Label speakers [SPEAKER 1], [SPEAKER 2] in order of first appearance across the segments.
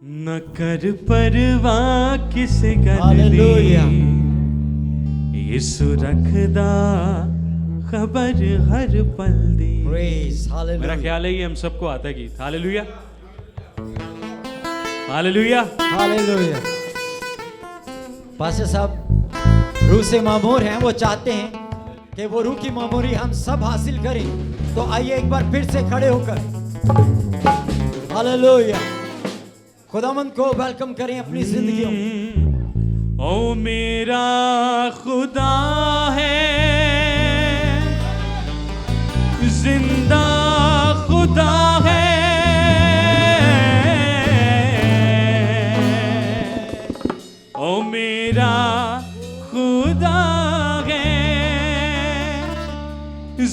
[SPEAKER 1] न कर परवाह किस गल
[SPEAKER 2] हालेलुया।
[SPEAKER 1] दी यीशु रखदा खबर हर पल दी।
[SPEAKER 2] Praise, hallelujah.
[SPEAKER 1] मेरा ख्याल है ये हम सबको आता है गीत। Hallelujah hallelujah.
[SPEAKER 2] हालेलुया। पास्टर साहब रूह से मामूर हैं, वो चाहते हैं कि वो रूह की मामूरी हम सब हासिल करें। तो आइए एक बार फिर से खड़े होकर हालेलुया खुदावंद को वेलकम करें अपनी जिंदगियों में।
[SPEAKER 1] ओ मेरा खुदा है जिंदा खुदा है, ओ मेरा खुदा है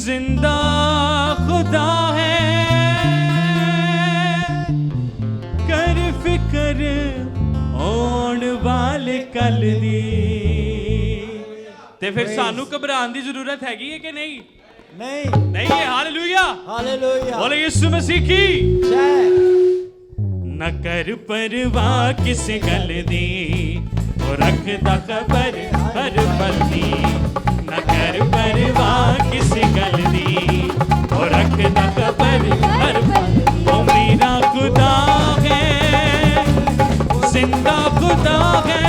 [SPEAKER 1] जिंदा खुदा है, कर फिकर आउण वाले कल दी। ते फिर सानू घबराने की जरूरत हैगी है कि नहीं? नहीं है। Hallelujah
[SPEAKER 2] hallelujah.
[SPEAKER 1] बोले यीशु मसीह की
[SPEAKER 2] जय।
[SPEAKER 1] न कर परवाह किस गल दी, ओ रखदा खबर हर पल दी। न कर परवाह किस गल दी, ओ रखदा खबर हर पल दी। ओ मेरा खुदा है जिंदा खुदा है,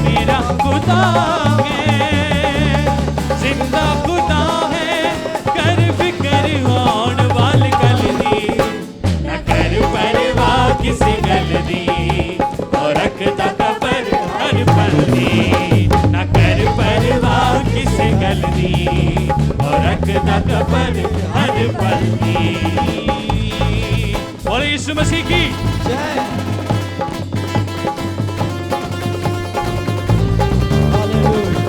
[SPEAKER 1] मेरा खुदा है जिंदा खुदा है, कर फिकर आउण वाली गल दी। न कर परवाह किस गल दी, और रखदा खबर हर पल दी। न कर परवाह किस गल दी, और रखदा खबर हर पल दी। बोले यीशु मसीह की
[SPEAKER 2] जय। हालेलुया।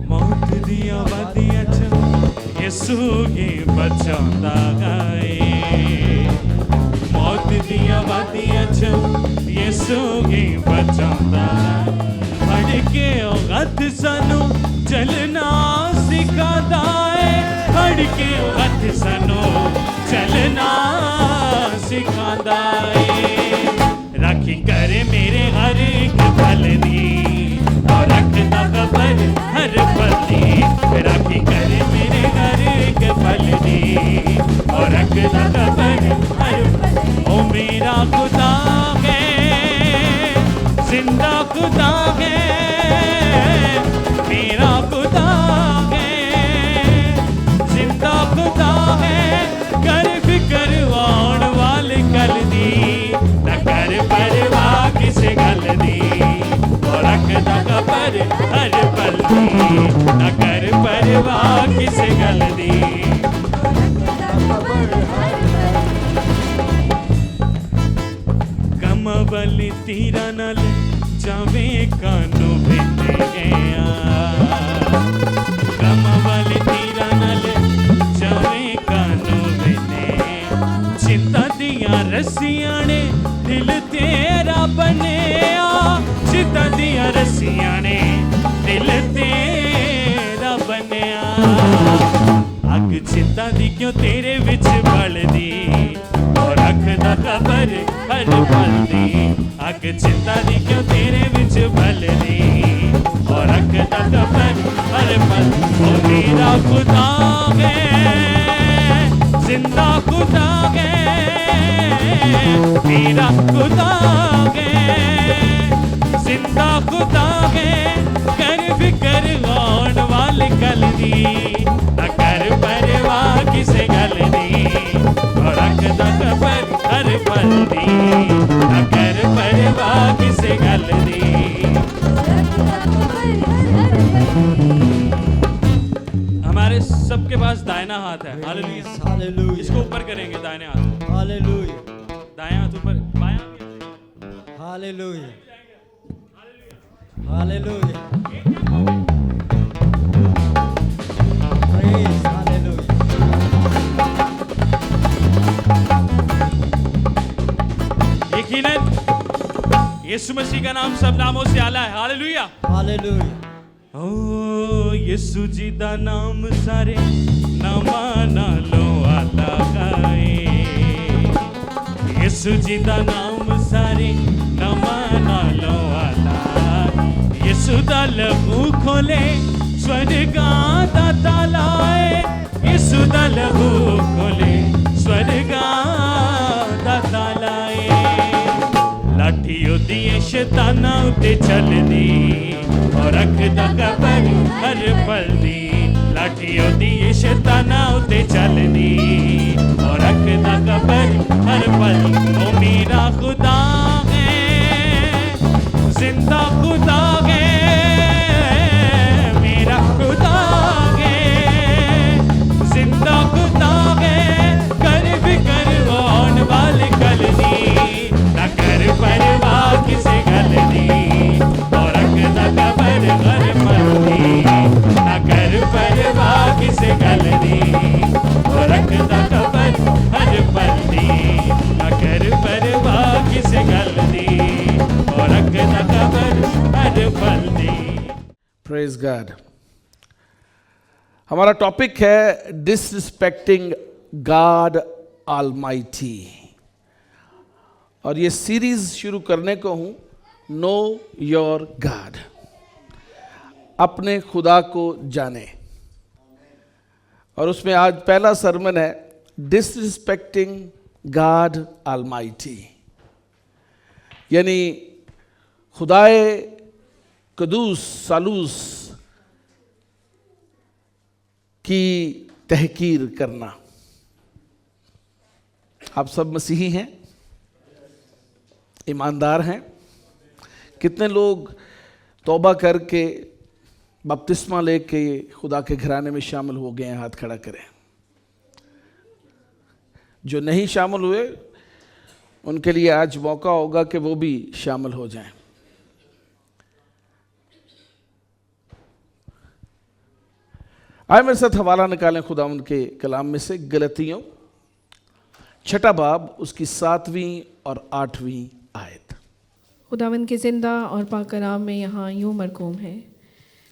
[SPEAKER 1] मौत दिया वादियां च यीशु ही बचांदा है। मौत दिया वादियां च यीशु ही बचांदा है। फड़ के औगत सानू चलना सिखांदा है। फड़ के औगत सानू चलना सिखांदा है। राखी करे मेरे हर एक पल दी, और रखदा खबर हर पल दी। राखी करे मेरे हर एक पल दी, और रखदा खबर हर पल दी। ओ मेरा खुदा है जिंदा खुदा है, मेरा खुदा है जिंदा खुदा है, कर फिकर आउण वाली गल दी। न कर परवाह किस गल दी, और रखदा खबर हर पल दी। न कर परवाह किस गल दी। कम वाली तीरा नाल जावे कानू भेटे गया। कम वाली तीरा नाल जावे कानू भेटे। चिंता दिया रस्सियां ने दिल तेरा बनेया। चिंता दिया रस्सियां ने दिल तेरा बनेया। अग चिंता दी क्यों तेरे विच बलदी, और रखदा खबर हर पल दी। अग चिंता दी क्यों तेरे विच बलदी, और रखदा खबर हर पल। ओ मेरा खुदा है जिंदा खुदा है, मेरा खुदा है जिंदा खुदा है, कर फिकर आउण वाली गल दी। न कर परवाह किस गल दी, और रखदा खबर हर पल दी। न कर परवाह किस गल दी। हमारे सबके पास दाहिना हाथ है। हालेलुया।
[SPEAKER 2] हालेलुया।
[SPEAKER 1] इसको ऊपर करेंगे दाहिने हाथ।
[SPEAKER 2] हालेलुया।
[SPEAKER 1] दाएं हाथ ऊपर, बायां भी।
[SPEAKER 2] हालेलुया। हालेलुया। Praise, hallelujah.
[SPEAKER 1] यकीनन यीशु मसीह का नाम सब नामों से आला है। हालेलुया।
[SPEAKER 2] हालेलुया।
[SPEAKER 1] ਓ ਯਿਸੂ ਜੀ ਦਾ ਨਾਮ ਸਾਰੇ ਨਾਮਾਂ ਨਾਲੋਂ ਆਲਾ ਗਾਏ ਯਿਸੂ ਜੀ ਦਾ ਨਾਮ ਸਾਰੇ ਨਾਮਾਂ ਨਾਲੋਂ ਆਲਾ ਯਿਸੂ ਦਾ ਲਹੂ ਖੋਲੇ ਸਵਰਗਾਂ ਦਾ ਤਾਲਾ ਏ ਯਿਸੂ ਦਾ ਲਹੂ ਖੋਲੇ ਸਵਰਗਾਂ ਦਾ ਤਾਲਾ ਏ ਲਾਠੀ ਉਹਦੀ ਏ ਸ਼ੈਤਾਨਾਂ ਉੱਤੇ ਚੱਲਦੀ ਔਰ ਰੱਖਦਾ ਕਬਰ ਹਰ ਪਲ ਦੀ ਲਾਠੀ ਉਹਦੀ ਏ ਸ਼ੈਤਾਨਾਂ ਉੱਤੇ ਚੱਲਦੀ ਔਰ ਰੱਖਦਾ ਕਬਰ ਹਰ ਪਲ ਉਹ ਮੇਰਾ ਖੁਦਾ ਹੈ ਜ਼ਿੰਦਾ ਖੁਦਾ ਹੈ ਮੇਰਾ ਖੁਦਾ ਹੈ ਜ਼ਿੰਦਾ ਖੁਦਾ ਹੈ ਕਰ ਵੀ ਕਰਵਾਉਣ ਵਾਲੀ ਗੱਲ ਦੀ ਨਾ ਕਰ ਪਰਵਾਹ ਕਿਸੇ ਗੱਲ ਦੀ ਔਰ ਰੱਖਦਾ ਕਬਰ ਹਰ ਪਲ ਦੀ ਨਾ ਕਰ ਪਰਵਾਹ ਕਿਸੇ ਗੱਲ ਦੀ ਔਰ ਰੱਖਦਾ ਕਬਰ ਹਰ ਪਲ ਦੀ ਨਾ ਕਰ ਪਰਵਾਹ ਕਿਸੇ ਗੱਲ ਦੀ ਔਰ ਰੱਖਦਾ ਕਬਰ हर पल दी।
[SPEAKER 3] Praise God. हमारा टॉपिक है डिसरिस्पेक्टिंग गॉड ऑलमाइटी और ये सीरीज शुरू करने को हूं नो योर गॉड, अपने खुदा को जाने। और उसमें आज पहला सरमन है डिसरिस्पेक्टिंग गॉड ऑलमाइटी, यानी खुदाए कदूस सालूस की तहकीर करना। आप सब मसीही हैं, ईमानदार हैं। कितने लोग तौबा करके बपतिस्मा लेके खुदा के घराने में शामिल हो गए हैं? हाथ खड़ा करें। जो नहीं शामिल हुए उनके लिए आज मौका होगा कि वो भी शामिल हो जाएं। आए मेरे साथ हवाला निकालें खुदा उनके कलाम में से गलतियों 6 बाब उसकी 7वीं और 8वीं आयत।
[SPEAKER 4] खुदावंद के जिंदा और पाक कलाम में यहाँ यूं मरकूम है,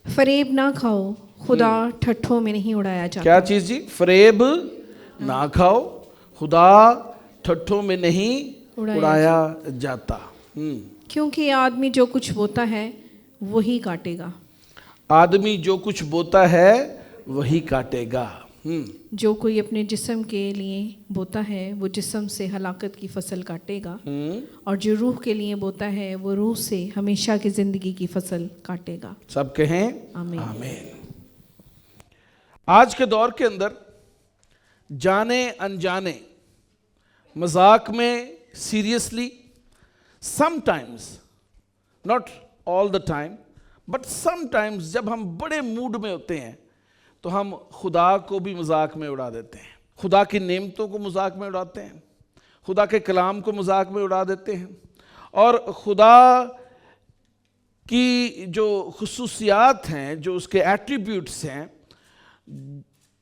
[SPEAKER 4] फरेब ना खाओ, खुदा ठट्ठों में नहीं उड़ाया जाता।
[SPEAKER 3] क्या चीज जी? फरेब ना खाओ, खुदा ठट्ठों में नहीं उड़ाया जाता।
[SPEAKER 4] क्योंकि आदमी जो कुछ बोता है वही काटेगा।
[SPEAKER 3] आदमी जो कुछ बोता है वही काटेगा।
[SPEAKER 4] जो कोई अपने जिस्म के लिए बोता है वो जिस्म से हलाकत की फसल काटेगा, और जो रूह के लिए बोता है वो रूह से हमेशा की जिंदगी की फसल काटेगा।
[SPEAKER 3] सब कहें
[SPEAKER 4] आमीन।
[SPEAKER 3] आमीन। आज के दौर के अंदर जाने अनजाने, मजाक में, seriously, sometimes, not all the time but sometimes, जब हम बड़े मूड में होते हैं तो हम खुदा को भी मजाक में उड़ा देते हैं। खुदा की नेमतों को मजाक में उड़ाते हैं, खुदा के कलाम को मजाक में उड़ा देते हैं, और खुदा की जो खुसूसियात हैं, जो उसके एट्रीब्यूट्स हैं,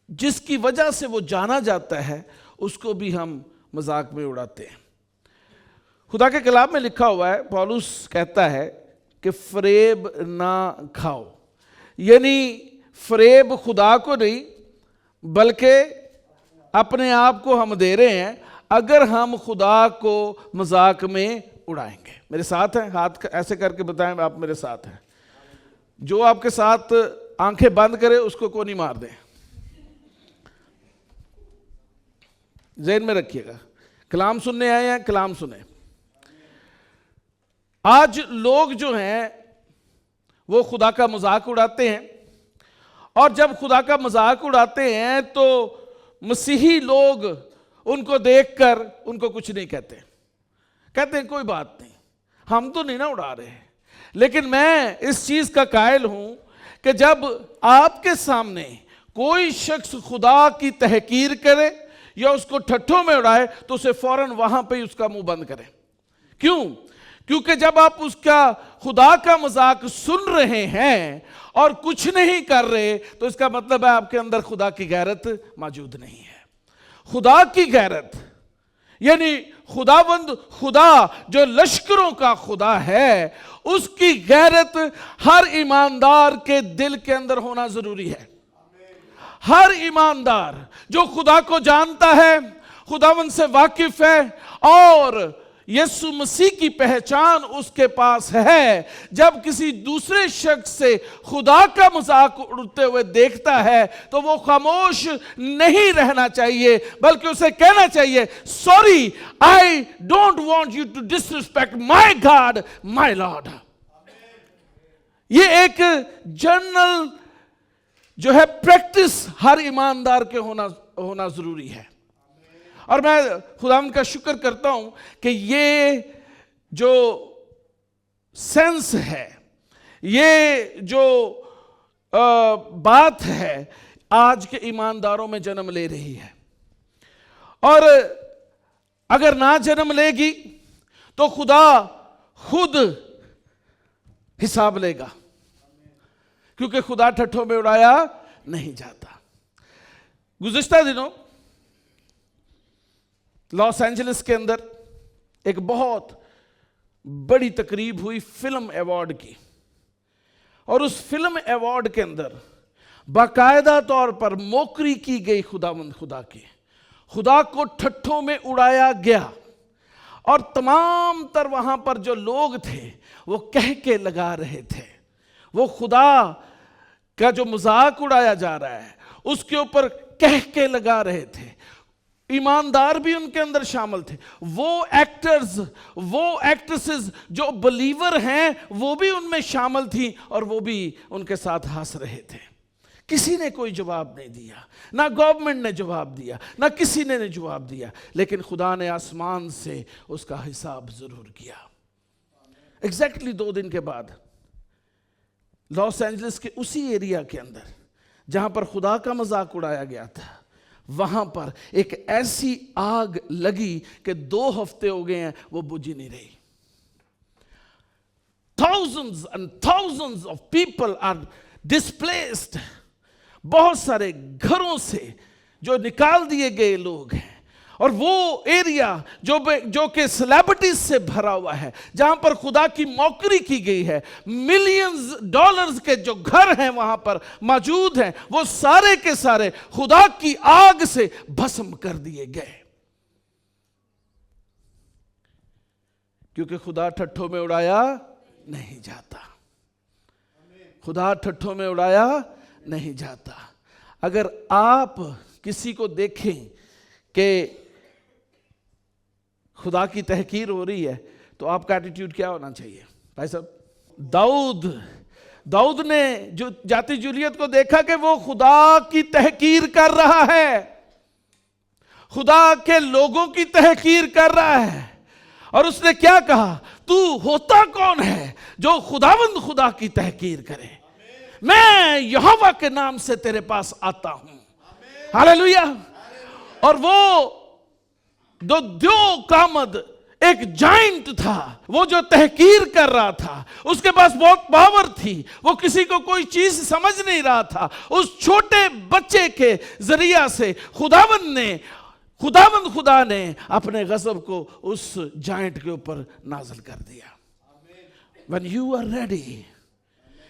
[SPEAKER 3] जिसकी वजह से वो जाना जाता है, उसको भी हम मजाक में उड़ाते हैं। खुदा के कलाम में लिखा हुआ है, पौलुस कहता है कि फरेब ना खाओ, यानी फरेब खुदा को नहीं बल्कि अपने आप को हम दे रहे हैं अगर हम खुदा को मजाक में उड़ाएंगे। मेरे साथ हैं? हाथ ऐसे करके बताएं आप मेरे साथ हैं। जो आपके साथ आंखें बंद करे उसको कोनी मार दें। ज़हन में रखिएगा, कलाम सुनने आए हैं, कलाम सुने। आज लोग जो हैं वो खुदा का मजाक उड़ाते हैं, और जब खुदा का मजाक उड़ाते हैं तो मसीही लोग उनको देखकर उनको कुछ नहीं कहते, कहते हैं कोई बात नहीं, हम तो नहीं ना उड़ा रहे। लेकिन मैं इस चीज का कायल हूं कि जब आपके सामने कोई शख्स खुदा की तहकीर करे या उसको ठट्ठों में उड़ाए तो उसे फौरन वहां पे ही उसका मुंह बंद करें। क्यों? क्योंकि जब आप उसका खुदा का मजाक सुन रहे हैं और कुछ नहीं कर रहे तो इसका मतलब है आपके अंदर खुदा की गैरत मौजूद नहीं है। खुदा की गैरत यानी खुदावंद खुदा जो लश्करों का खुदा है, उसकी गैरत हर ईमानदार के दिल के अंदर होना जरूरी है। हर ईमानदार जो खुदा को जानता है, खुदावंद से वाकिफ है और यीशु मसीह की पहचान उसके पास है, जब किसी दूसरे शख्स से खुदा का मजाक उड़ते हुए देखता है तो वो खामोश नहीं रहना चाहिए, बल्कि उसे कहना चाहिए, sorry, I don't want you to disrespect my God, my lord. ये एक जनरल जो है प्रैक्टिस हर ईमानदार के होना जरूरी है। और मैं खुदावंद का शुक्र करता हूं कि ये जो सेंस है, ये जो बात है, आज के ईमानदारों में जन्म ले रही है। और अगर ना जन्म लेगी तो खुदा खुद हिसाब लेगा, क्योंकि खुदा ठट्ठों में उड़ाया नहीं जाता। गुज़िश्ता दिनों लॉस एंजलिस के अंदर एक बहुत बड़ी तकरीब हुई फिल्म अवार्ड की, और उस फिल्म अवार्ड के अंदर बाकायदा तौर पर मोकरी की गई खुदावंद खुदा की। खुदा को ठट्ठों में उड़ाया गया और तमाम तर वहां पर जो लोग थे वो कह के लगा रहे थे, वो खुदा का जो मजाक उड़ाया जा रहा है उसके ऊपर कह के लगा रहे थे। ईमानदार भी उनके अंदर शामिल थे, वो एक्टर्स, वो एक्ट्रेसेस जो बलीवर हैं वो भी उनमें शामिल थी और वो भी उनके साथ हंस रहे थे। किसी ने कोई जवाब नहीं दिया, ना गवर्नमेंट ने जवाब दिया, ना किसी ने जवाब दिया, लेकिन खुदा ने आसमान से उसका हिसाब जरूर किया। एग्जैक्टली 2 दिन के बाद लॉस एंजलिस के उसी एरिया के अंदर जहां पर खुदा का मजाक उड़ाया गया था, वहां पर एक ऐसी आग लगी कि 2 हफ्ते हो गए हैं वो बुझी नहीं रही। Thousands and thousands of people are displaced। बहुत सारे घरों से जो निकाल दिए गए लोग हैं, और वो एरिया जो कि सेलिब्रिटीज से भरा हुआ है, जहां पर खुदा की मौकरी की गई है, मिलियंस डॉलर्स के जो घर हैं वहां पर मौजूद हैं, वो सारे के सारे खुदा की आग से भस्म कर दिए गए, क्योंकि खुदा ठट्ठों में उड़ाया नहीं जाता। खुदा ठट्ठों में उड़ाया नहीं जाता। अगर आप किसी को देखें कि खुदा की तहकीर हो रही है तो आपका एटीट्यूड क्या होना चाहिए? भाई साहब, दाऊद ने जो जाति जूलियत को देखा कि वो खुदा की तहकीर कर रहा है, खुदा के लोगों की तहकीर कर रहा है, और उसने क्या कहा, तू होता कौन है जो खुदावंद खुदा की तहकीर करे? मैं यहोवा के नाम से तेरे पास आता हूं। हालेलुया। और वो दो कामद एक जाइंट था, वो जो तहकीर कर रहा था, उसके पास बहुत पावर थी, वो किसी को कोई चीज समझ नहीं रहा था। उस छोटे बच्चे के जरिया से खुदावंद खुदा ने अपने गज़ब को उस जाइंट के ऊपर नाज़िल कर दिया। When you are ready,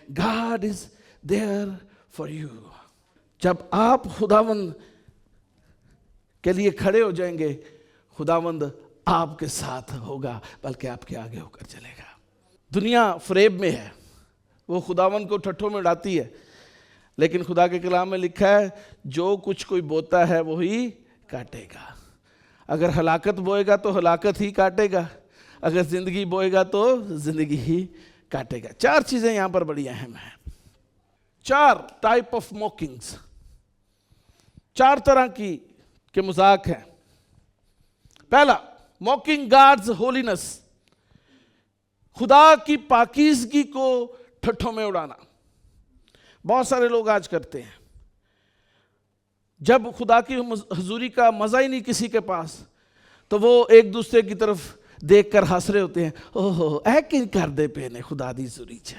[SPEAKER 3] God is there for you। जब आप खुदावंद के लिए खड़े हो जाएंगे, खुदावंद आपके साथ होगा, बल्कि आपके आगे होकर चलेगा। दुनिया फ्रेब में है, वो खुदावंद को ठट्ठों में उड़ाती है, लेकिन खुदा के कलाम में लिखा है, जो कुछ कोई बोता है वही काटेगा। अगर हलाकत बोएगा तो हलाकत ही काटेगा, अगर जिंदगी बोएगा तो जिंदगी ही काटेगा। 4 चीजें यहां पर बड़ी अहम हैं। 4 टाइप ऑफ मॉकिंग्स, 4 तरह के मजाक हैं। पहला, मॉकिंग गॉड्स होलीनेस, खुदा की पाकीज़गी को ठट्ठों में उड़ाना। बहुत सारे लोग आज करते हैं, जब खुदा की हुजूरी का मजा ही नहीं किसी के पास, तो वो एक दूसरे की तरफ देखकर हंस रहे होते हैं, ओहो ऐ कि कर दे पे ने खुदा दी हुजूरी च,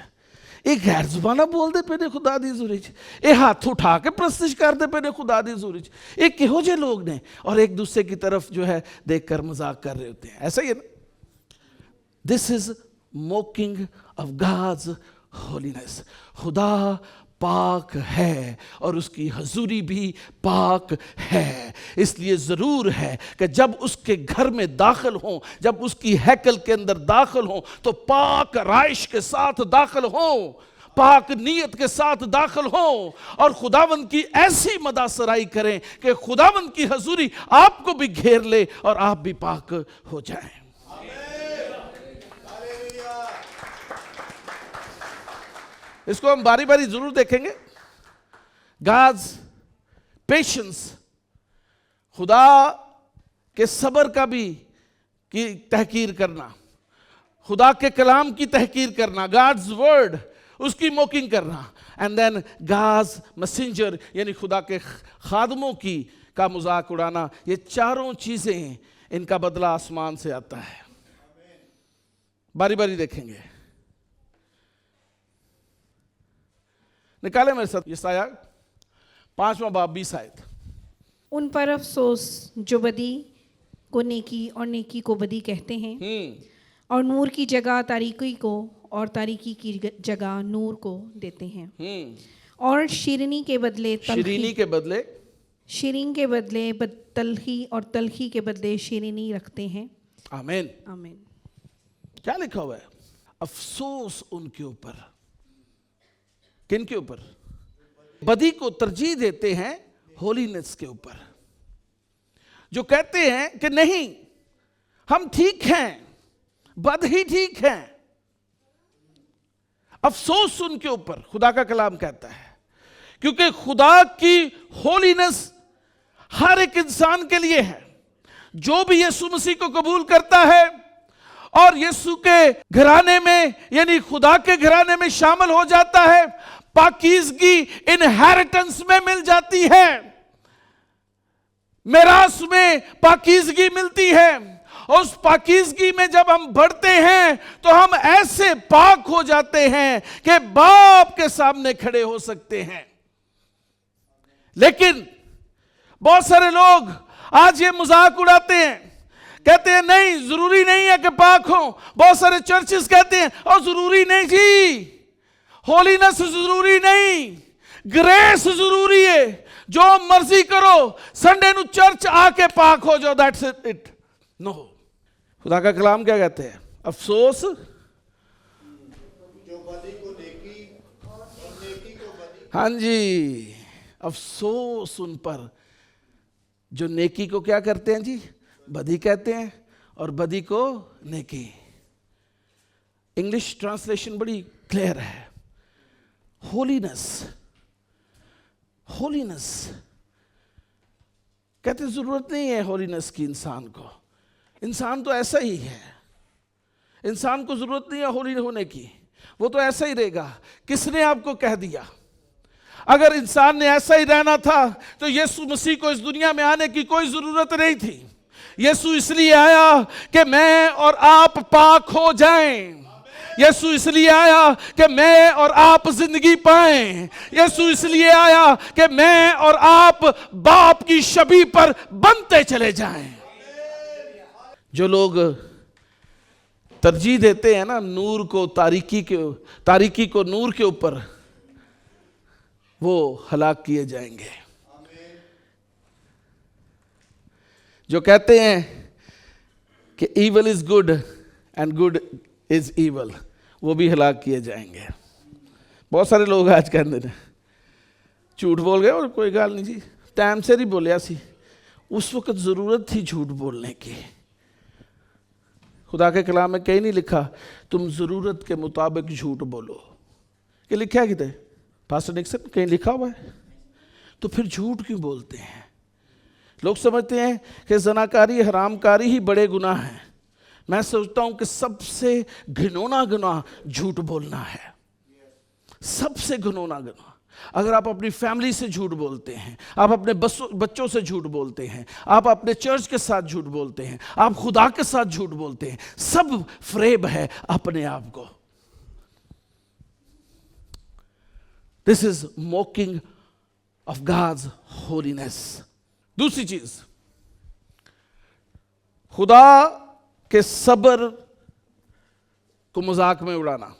[SPEAKER 3] ਇਹ ਗੈਰ ਜ਼ੁਬਾਨਾਂ ਬੋਲਦੇ ਪਏ ਨੇ ਖੁਦਾ ਦੀ ਹਜ਼ੂਰੀ 'ਚ, ਇਹ ਹੱਥ ਉਠਾ ਕੇ ਪ੍ਰਸਤਿਸ਼ ਕਰਦੇ ਪਏ ਨੇ खुदा ਦੀ हजूरी 'ਚ, ਇਹ ਕਿਹੋ ਜਿਹੇ लोग ने, और एक दूसरे की तरफ जो है देखकर मजाक कर रहे होते हैं, ऐसा ही है ना। This is mocking of God's holiness. खुदा पाक है और उसकी हजूरी भी पाक है, इसलिए ज़रूर है कि जब उसके घर में दाखिल हों, जब उसकी हैकल के अंदर दाखिल हों, तो पाक राइश के साथ दाखिल हों, पाक नीयत के साथ दाखिल हों, और खुदावंद की ऐसी मदासराई करें कि खुदावंद की हजूरी आपको भी घेर ले और आप भी पाक हो जाएं। इसको हम बारी बारी जरूर देखेंगे। God's पेशेंस, खुदा के सब्र का भी की तहकीर करना, खुदा के कलाम की तहकीर करना, God's वर्ड उसकी मोकिंग करना, एंड देन God's मैसेंजर यानी खुदा के खादमों की का मजाक उड़ाना, ये चारों चीजें इनका बदला आसमान से आता है। बारी बारी देखेंगे। निकाले मेरे साथ यशायाह 5वां बाब 20 आयत।
[SPEAKER 4] उन पर अफसोस जो बदी को नेकी और नेकी को बदी कहते हैं, और नूर की जगह तारीकी को और तारीकी की जगह नूर को देते हैं, और शीरनी के बदले
[SPEAKER 3] शीरीनी के बदले
[SPEAKER 4] शीरीन के बदले तलखी और तलखी के बदले शीरनी रखते हैं।
[SPEAKER 3] आमीन
[SPEAKER 4] आमीन।
[SPEAKER 3] क्या लिखा हुआ है? अफसोस उनके ऊपर। किन के ऊपर? बदी को तरजीह देते हैं होलीनेस के ऊपर, जो कहते हैं कि नहीं हम ठीक हैं, बद ही ठीक हैं। अफसोस उनके ऊपर, खुदा का कलाम कहता है, क्योंकि खुदा की होलीनेस हर एक इंसान के लिए है। जो भी यीशु मसीह को कबूल करता है और यीशु के घराने में यानी खुदा के घराने में शामिल हो जाता है, पाकीज़गी इनहेरिटेंस में मिल जाती है, मिरास में पाकीज़गी मिलती है। उस पाकीज़गी में जब हम बढ़ते हैं तो हम ऐसे पाक हो जाते हैं कि बाप के सामने खड़े हो सकते हैं। लेकिन बहुत सारे लोग आज ये मजाक उड़ाते हैं, कहते हैं नहीं जरूरी नहीं है कि पाक हो। बहुत सारे चर्चेस कहते हैं और जरूरी नहीं जी, होलीनेस जरूरी नहीं, ग्रेस जरूरी है, जो मर्जी करो, संडे नु चर्च आके पाक हो जाओ, दैट्स इट। नो, खुदा का कलाम क्या कहते हैं? अफसोस
[SPEAKER 5] जो बदी को नेकी और नेकी को बदी।
[SPEAKER 3] हाँ जी, अफसोस उन पर जो नेकी को क्या करते हैं जी? बदी कहते हैं, और बदी को नेकी। इंग्लिश ट्रांसलेशन बड़ी क्लियर है। होलीनेस, होलीनेस कहते जरूरत नहीं है होलीनेस की इंसान को, इंसान तो ऐसा ही है, इंसान को जरूरत नहीं है होली होने की, वो तो ऐसा ही रहेगा। किसने आपको कह दिया? अगर इंसान ने ऐसा ही रहना था तो यीशु मसीह को इस दुनिया में आने की कोई जरूरत नहीं थी। यीशु इसलिए आया कि मैं और आप पाक हो जाएं। यीशु इसलिए आया कि मैं और आप जिंदगी पाएं। यीशु इसलिए आया कि मैं और आप बाप की छवि पर बनते चले जाएं। जो लोग तरजीह देते हैं ना नूर को तारीकी को नूर के ऊपर, वो हलाक किए जाएंगे। जो कहते हैं कि evil is good and good is evil, वो भी हलाक किए जाएंगे। बहुत सारे लोग आज कहते हैं झूठ बोल गए और कोई गल नहीं जी, टाइम से ही बोलिया सी, उस वक्त जरूरत थी झूठ बोलने की। खुदा के कलाम में कहीं नहीं लिखा तुम जरूरत के मुताबिक झूठ बोलो, कि लिखा कितने पास्टर निक्सन कहीं लिखा हुआ है? तो फिर झूठ क्यों बोलते हैं? लोग समझते हैं कि ज़नाकारी हरामकारी ही बड़े गुनाह हैं। मैं सोचता हूं कि सबसे घिनौना गुनाह झूठ बोलना है, सबसे घिनौना गुनाह। अगर आप अपनी फैमिली से झूठ बोलते हैं, आप अपने बच्चों से झूठ बोलते हैं, आप अपने चर्च के साथ झूठ बोलते हैं, आप खुदा के साथ झूठ बोलते हैं, सब फ्रेब है अपने आप को। This is mocking of God's holiness. दूसरी चीज, खुदा के सब्र को मजाक में उड़ाना।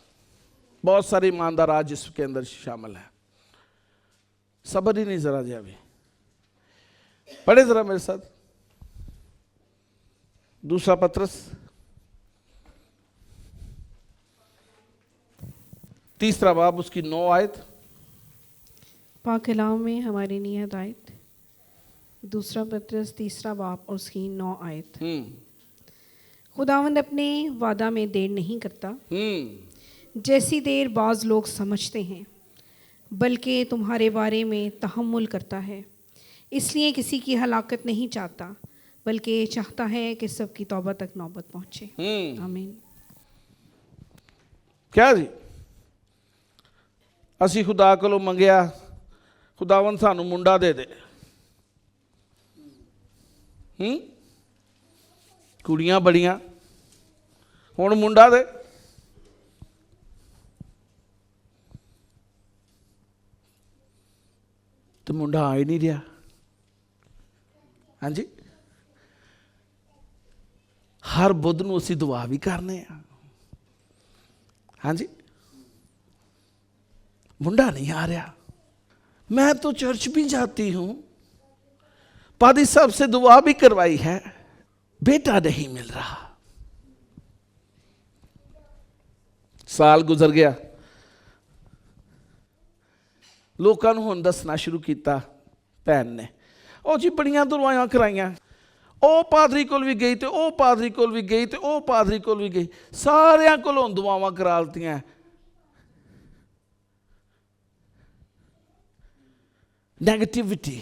[SPEAKER 3] बहुत सारे ईमानदार आज इसके अंदर शामिल है, सब्र ही नहीं जरा जी। अभी पढ़े जरा मेरे साथ दूसरा पत्रस 3 बाब उसकी 9 आयत।
[SPEAKER 4] पाक कलाम में हमारी नियत आयत, दूसरा पत्रस 3 बाब और उसकी 9 आयत। खुदावंद अपने वादा में देर नहीं करता जैसी देर बाज लोग समझते हैं, बल्कि तुम्हारे बारे में तहम्मुल करता है, इसलिए किसी की हलाकत नहीं चाहता, बल्कि चाहता है कि सबकी तौबा तक नौबत पहुंचे। आमीन।
[SPEAKER 3] क्या जी, ਅਸੀਂ खुदा ਕੋਲੋਂ ਮੰਗਿਆ, खुदावन ਸਾਨੂੰ ਮੁੰਡਾ ਦੇ ਦੇ। ਕੁੜੀਆਂ ਬੜੀਆਂ, ਹੁਣ ਮੁੰਡਾ ਦੇ। ਤੇ ਮੁੰਡਾ ਆ ਹੀ ਨਹੀਂ ਰਿਹਾ। ਹਾਂਜੀ, ਹਰ ਬੁੱਧ ਨੂੰ ਅਸੀਂ ਦੁਆ ਵੀ ਕਰਨੇ ਆ। ਹਾਂਜੀ, मुंडा नहीं आ रहा। मैं तो चर्च भी जाती हूं, पादी साहब से दुआ भी करवाई है, बेटा नहीं मिल रहा। साल गुजर गया, लोगों को हुण दसना शुरू किया भैन ने, ओ जी बड़ियां दुआवां कराइयां, ओ पादरी कोल भी गई, तो ओ पादरी कोल भी गई, तो ओ पादरी कोल भी गई, सारियां कोलों दुआवां करा लतियां। नेगेटिविटी,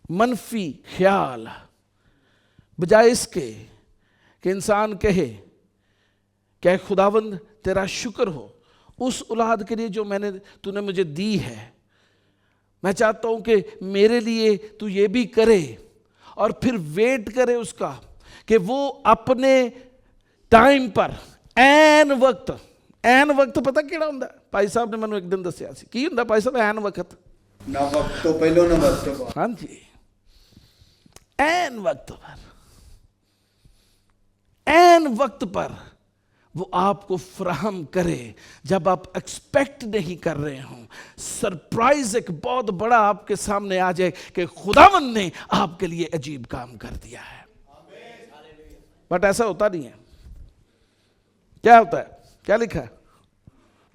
[SPEAKER 3] मनफी ख्याल, बजाय इसके कि इंसान कहे क्या खुदावंद तेरा शुक्र हो उस औलाद के लिए जो तूने मुझे दी है। मैं चाहता हूं कि मेरे लिए तू ये भी करे, और फिर वेट करे उसका कि वो अपने टाइम पर ऐन वक्त पता किहड़ा हुंदा? भाई साहब ने मैनूं एक दिन दस्सिया सी की हुंदा भाई साहब ऐन वक्त।
[SPEAKER 5] ना वक्त तो पहलो ना वक्त तो बाद।
[SPEAKER 3] हाँ जी, ऐन वक्त पर वो आपको फराहम करे जब आप एक्सपेक्ट नहीं कर रहे हो। सरप्राइज एक बहुत बड़ा आपके सामने आ जाए कि खुदावंद ने आपके लिए अजीब काम कर दिया है। बट ऐसा होता नहीं है। क्या होता है, क्या लिखा है?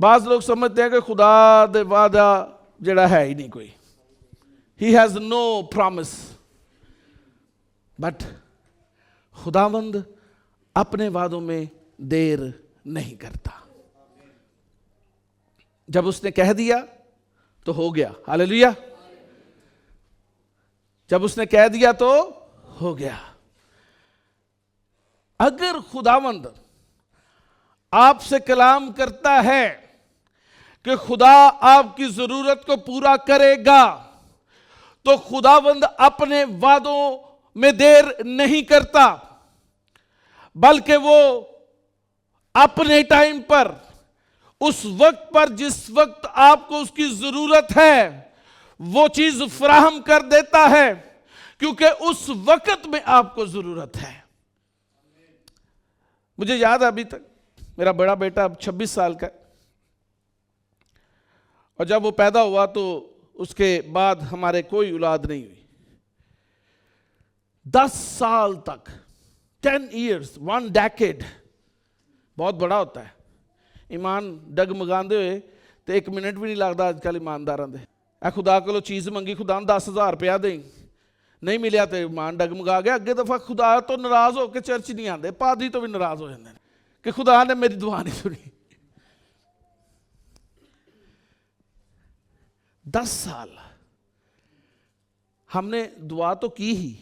[SPEAKER 3] बाज लोग समझते हैं कि खुदा दे वादा जड़ा है ही नहीं कोई, he has no promise. But खुदावंद अपने वादों में देर नहीं करता। जब उसने कह दिया तो हो गया। हालेलुया। जब उसने कह दिया तो हो गया। अगर खुदावंद आपसे कलाम करता है कि खुदा आपकी जरूरत को पूरा करेगा, तो खुदावंद अपने वादों में देर नहीं करता, बल्कि वो अपने टाइम पर, उस वक्त पर जिस वक्त आपको उसकी जरूरत है, वो चीज फराहम कर देता है, क्योंकि उस वक्त में आपको जरूरत है। मुझे याद है अभी तक, मेरा बड़ा बेटा अब 26 साल का है, और जब वो पैदा हुआ तो उसके बाद हमारे कोई औलाद नहीं हुई। 10 साल तक, 10 years, 1 decade बहुत बड़ा होता है। ईमान डगमगांदे हुए तो 1 मिनट भी नहीं लगता अजकल ईमानदारां दे। ए खुदा कोलों चीज़ मंगी, खुदा ने 10,000 रुपया दें, नहीं मिलिया तो ईमान डगमगा गया। अगे दफा खुदा तो नाराज होकर चर्च नहीं आते, पादरी तो भी नाराज हो जाते हैं कि खुदा ने मेरी दुआ नहीं सुनी। 10 साल हमने दुआ तो की ही,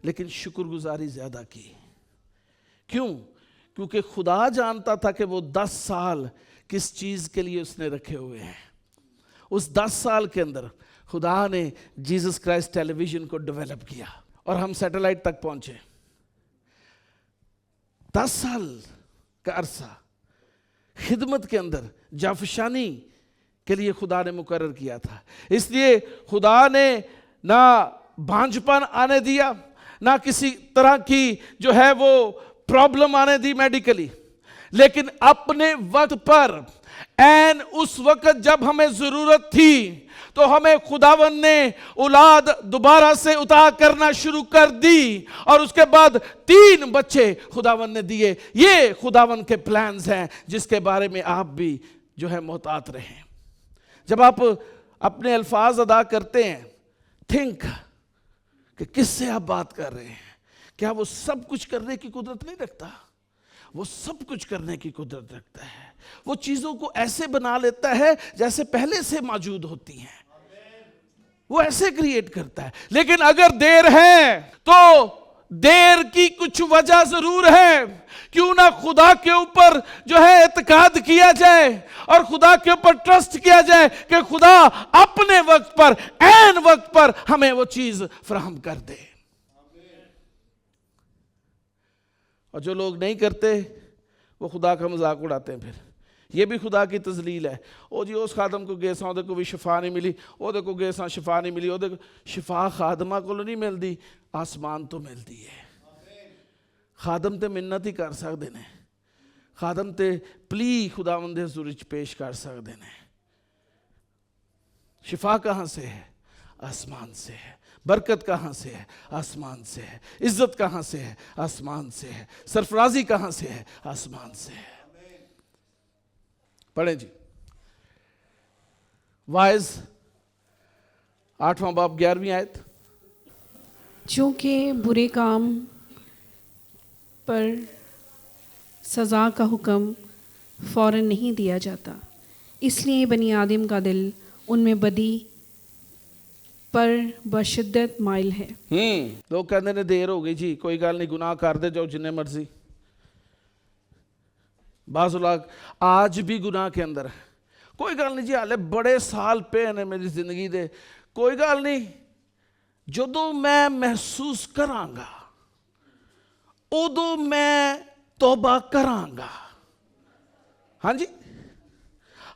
[SPEAKER 3] लेकिन शुक्रगुजारी ज्यादा की। क्यों? क्योंकि खुदा जानता था कि वो 10 साल किस चीज के लिए उसने रखे हुए हैं। उस 10 साल के अंदर खुदा ने जीसस क्राइस्ट टेलीविजन को डेवलप किया और हम सैटेलाइट तक पहुंचे। 10 साल का अरसा खिदमत के अंदर जाफशानी के लिए खुदा ने मुकर्रर किया था। इसलिए खुदा ने ना भांजपन आने दिया, ना किसी तरह की जो है वो प्रॉब्लम आने दी मेडिकली, लेकिन अपने वक्त पर एन उस वक्त जब हमें जरूरत थी तो हमें खुदावन ने औलाद दोबारा से उतार करना शुरू कर दी, और उसके बाद 3 बच्चे खुदावन ने दिए। ये खुदावन के प्लान्स हैं जिसके बारे में आप भी जो है मोहतात रहें। जब आप अपने अल्फाज अदा करते हैं, थिंक कि किससे आप बात कर रहे हैं। क्या वो सब कुछ करने की कुदरत नहीं रखता? वो सब कुछ करने की कुदरत रखता है। वो चीजों को ऐसे बना लेता है जैसे पहले से मौजूद होती हैं, वो ऐसे क्रिएट करता है। लेकिन अगर देर है तो देर की कुछ वजह जरूर है। क्यों ना खुदा के ऊपर जो है इत्काद किया जाए और खुदा के ऊपर ट्रस्ट किया जाए कि खुदा अपने वक्त पर, ऐन वक्त पर हमें वो चीज फराहम कर दे। और जो लोग नहीं करते वो खुदा का मजाक उड़ाते हैं। फिर ये भी खुदा की तजलील है। ओ जी उस खादम को गए सां को भी शिफा नहीं मिली, ओदे को गए सां शिफा नहीं मिली, ओदे को शिफा खादमा को नहीं मिलती, आसमान तो मिलती है। खादम ते मिन्नत ही कर सकते हैं, खादम ते प्ली खुदावंद दे हुज़ूर च पेश कर सकते हैं। शिफा कहाँ से है? आसमान से है। बरकत कहाँ से है? आसमान से है। इज्जत कहाँ से है? आसमान से है। सरफराजी कहाँ से है? आसमान से है। पढ़ें जी, वाइज 8वां बाब 11वीं आयत।
[SPEAKER 4] चूँकि बुरे काम पर सज़ा का हुक्म फ़ौरन नहीं दिया जाता, इसलिए बनी आदम का दिल उनमें बदी पर बशिद्दत माइल है।
[SPEAKER 3] लोग कहते ने देर हो गई जी, कोई गल नहीं, गुनाह कर दे जाओ जिन्ने मर्जी। बाज़ लोग आज भी गुनाह के अंदर है। कोई गल नहीं जी, हाले बड़े साल पे ने मेरी जिंदगी दे, कोई गल नहीं, जदों मैं महसूस करांगा उदों मैं तौबा करांगा। हाँ जी,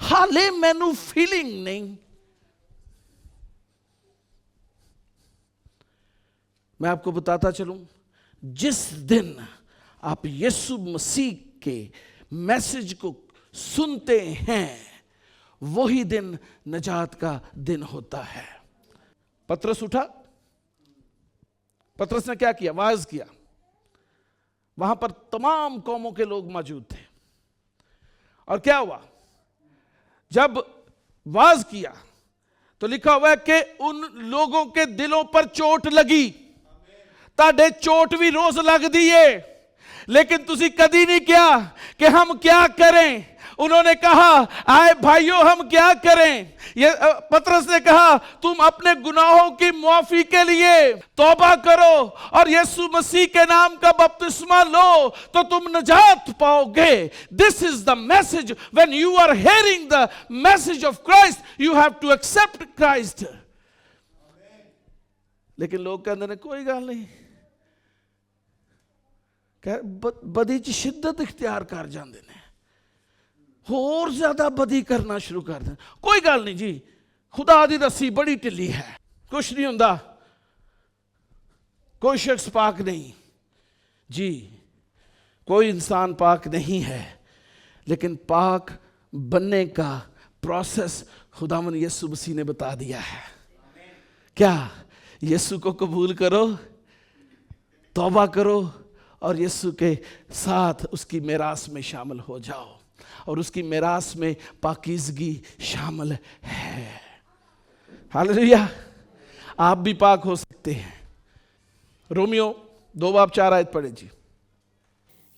[SPEAKER 3] हाले मैनू फीलिंग नहीं। मैं आपको बताता चलूं, जिस दिन आप यीशु मसीह के मैसेज को सुनते हैं वही दिन नजात का दिन होता है। पतरस उठा, पतरस ने क्या किया? वाज किया। वहां पर तमाम कौमों के लोग मौजूद थे, और क्या हुआ? जब वाज किया तो लिखा हुआ है कि उन लोगों के दिलों पर चोट लगी। ताडे चोट भी रोज लग दी है, लेकिन तुसी कदी नहीं क्या कि हम क्या करें। उन्होंने कहा आए भाइयों हम क्या करें। ये पतरस ने कहा तुम अपने गुनाहों की मुआफी के लिए तौबा करो और यीशु मसीह के नाम का बपतिस्मा लो तो तुम नजात पाओगे। This is the message. When you are hearing the message of Christ you have to accept Christ. लेकिन लोग कहते हैं कोई गल नहीं, बदी च शिद्दत इख्तियार कर जाते हैं, होर ज्यादा बदी करना शुरू कर दें। कोई गल नहीं जी, खुदा दी रस्सी बड़ी ढिली है, कुछ नहीं हुंदा, कोई शख्स पाक नहीं जी, कोई इंसान पाक नहीं है, लेकिन पाक बनने का प्रोसेस खुदावन यीशु मसीह ने बता दिया है। क्या? यीशु को कबूल करो, तौबा करो और यीशु के साथ उसकी मिरास में शामिल हो जाओ, और उसकी मिरास में पाकीज़गी शामिल है। हालेलुया। आप भी पाक हो सकते हैं। रोमियो 2 बाब 4 आयत पढ़े जी।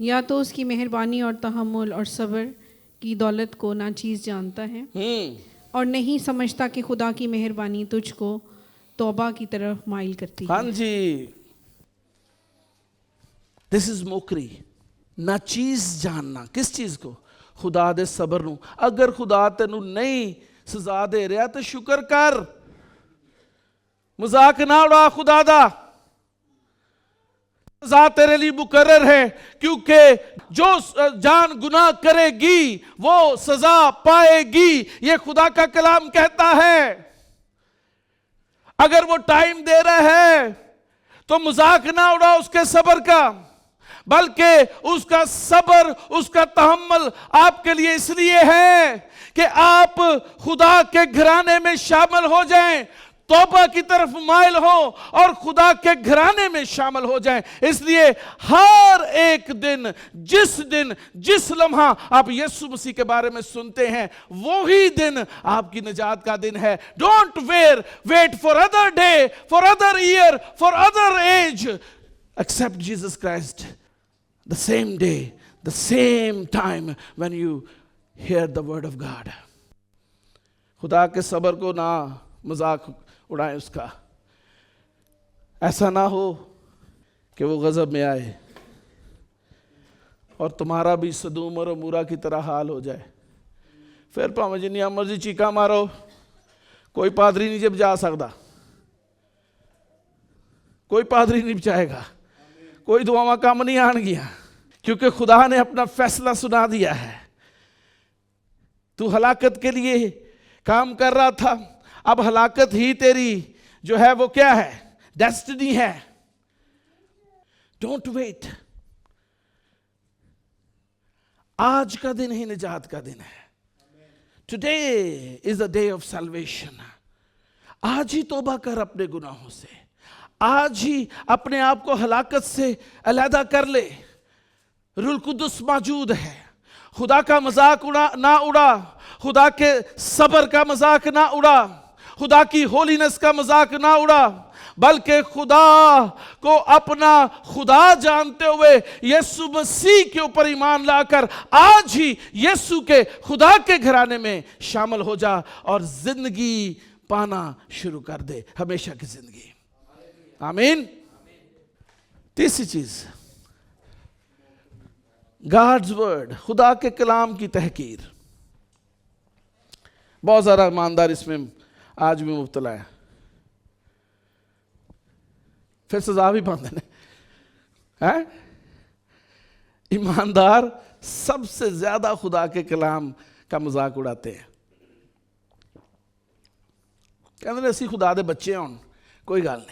[SPEAKER 4] या तो उसकी मेहरबानी और तहम्मुल और सब्र की दौलत को नाचीज जानता है और नहीं समझता कि खुदा की मेहरबानी तुझको तौबा की तरफ माइल करती है।
[SPEAKER 3] हाँ जी, दिस इज मोकरी। नाचीज जानना किस चीज को? खुदा दे सबर नू। अगर खुदा तेनू नहीं सजा दे रहा तो शुक्र कर, मजाक ना उड़ा खुदा दा। सजा तेरे लिए मुकर्रर है, क्योंकि जो जान गुनाह करेगी वो सजा पाएगी। ये खुदा का कलाम कहता है। अगर वो टाइम दे रहा है तो मजाक ना उड़ाओ उसके सब्र का, बल्कि उसका सब्र, उसका तहम्मुल आपके लिए इसलिए है कि आप खुदा के घराने में शामिल हो जाएं, तौबा की तरफ माइल हो और खुदा के घराने में शामिल हो जाएं। इसलिए हर एक दिन, जिस लम्हा आप यीशु मसीह के बारे में सुनते हैं, वो ही दिन आपकी निजात का दिन है। Don't wait for other day, for other year, for other age, accept Jesus Christ the same day, the same time when you hear the word of God. खुदा के सब्र को ना मजाक उड़ाएं उसका। ऐसा ना हो कि वो गजब में आए और तुम्हारा भी सदूम और अमूरा की तरह हाल हो जाए। फिर भावें जिन्नियां मर्जी चीका मारो, कोई पादरी नहीं जब जा सकता, कोई पादरी नहीं बचाएगा, कोई दुआवां काम नहीं आनगियां, क्योंकि खुदा ने अपना फैसला सुना दिया है। तू हलाकत के लिए काम कर रहा था, अब हलाकत ही तेरी जो है वो क्या है? डेस्टिनी है। Don't wait. आज का दिन ही निजात का दिन है। Today is the day of salvation. आज ही तौबा कर अपने गुनाहों से, आज ही अपने आप को हलाकत से अलहदा कर ले। रूह कुद्दुस मौजूद है। खुदा का मजाक ना उड़ा, खुदा के सब्र का मजाक ना उड़ा, खुदा की होलीनेस का मजाक ना उड़ा, बल्कि खुदा को अपना खुदा जानते हुए यीशु मसीह के ऊपर ईमान लाकर आज ही यीशु के खुदा के घराने में शामिल हो जा और जिंदगी पाना शुरू कर दे, हमेशा की जिंदगी। आमीन। तीसरी चीज, गॉड्स वर्ड, खुदा के कलाम की तहकीर। बहुत सारा ईमानदार इसमें आज भी मुब्तला है। फिर सजा भी बांधने हैं। ईमानदार सबसे ज्यादा खुदा के कलाम का मजाक उड़ाते हैं। कहते असी खुदा दे बच्चे हों, कोई गल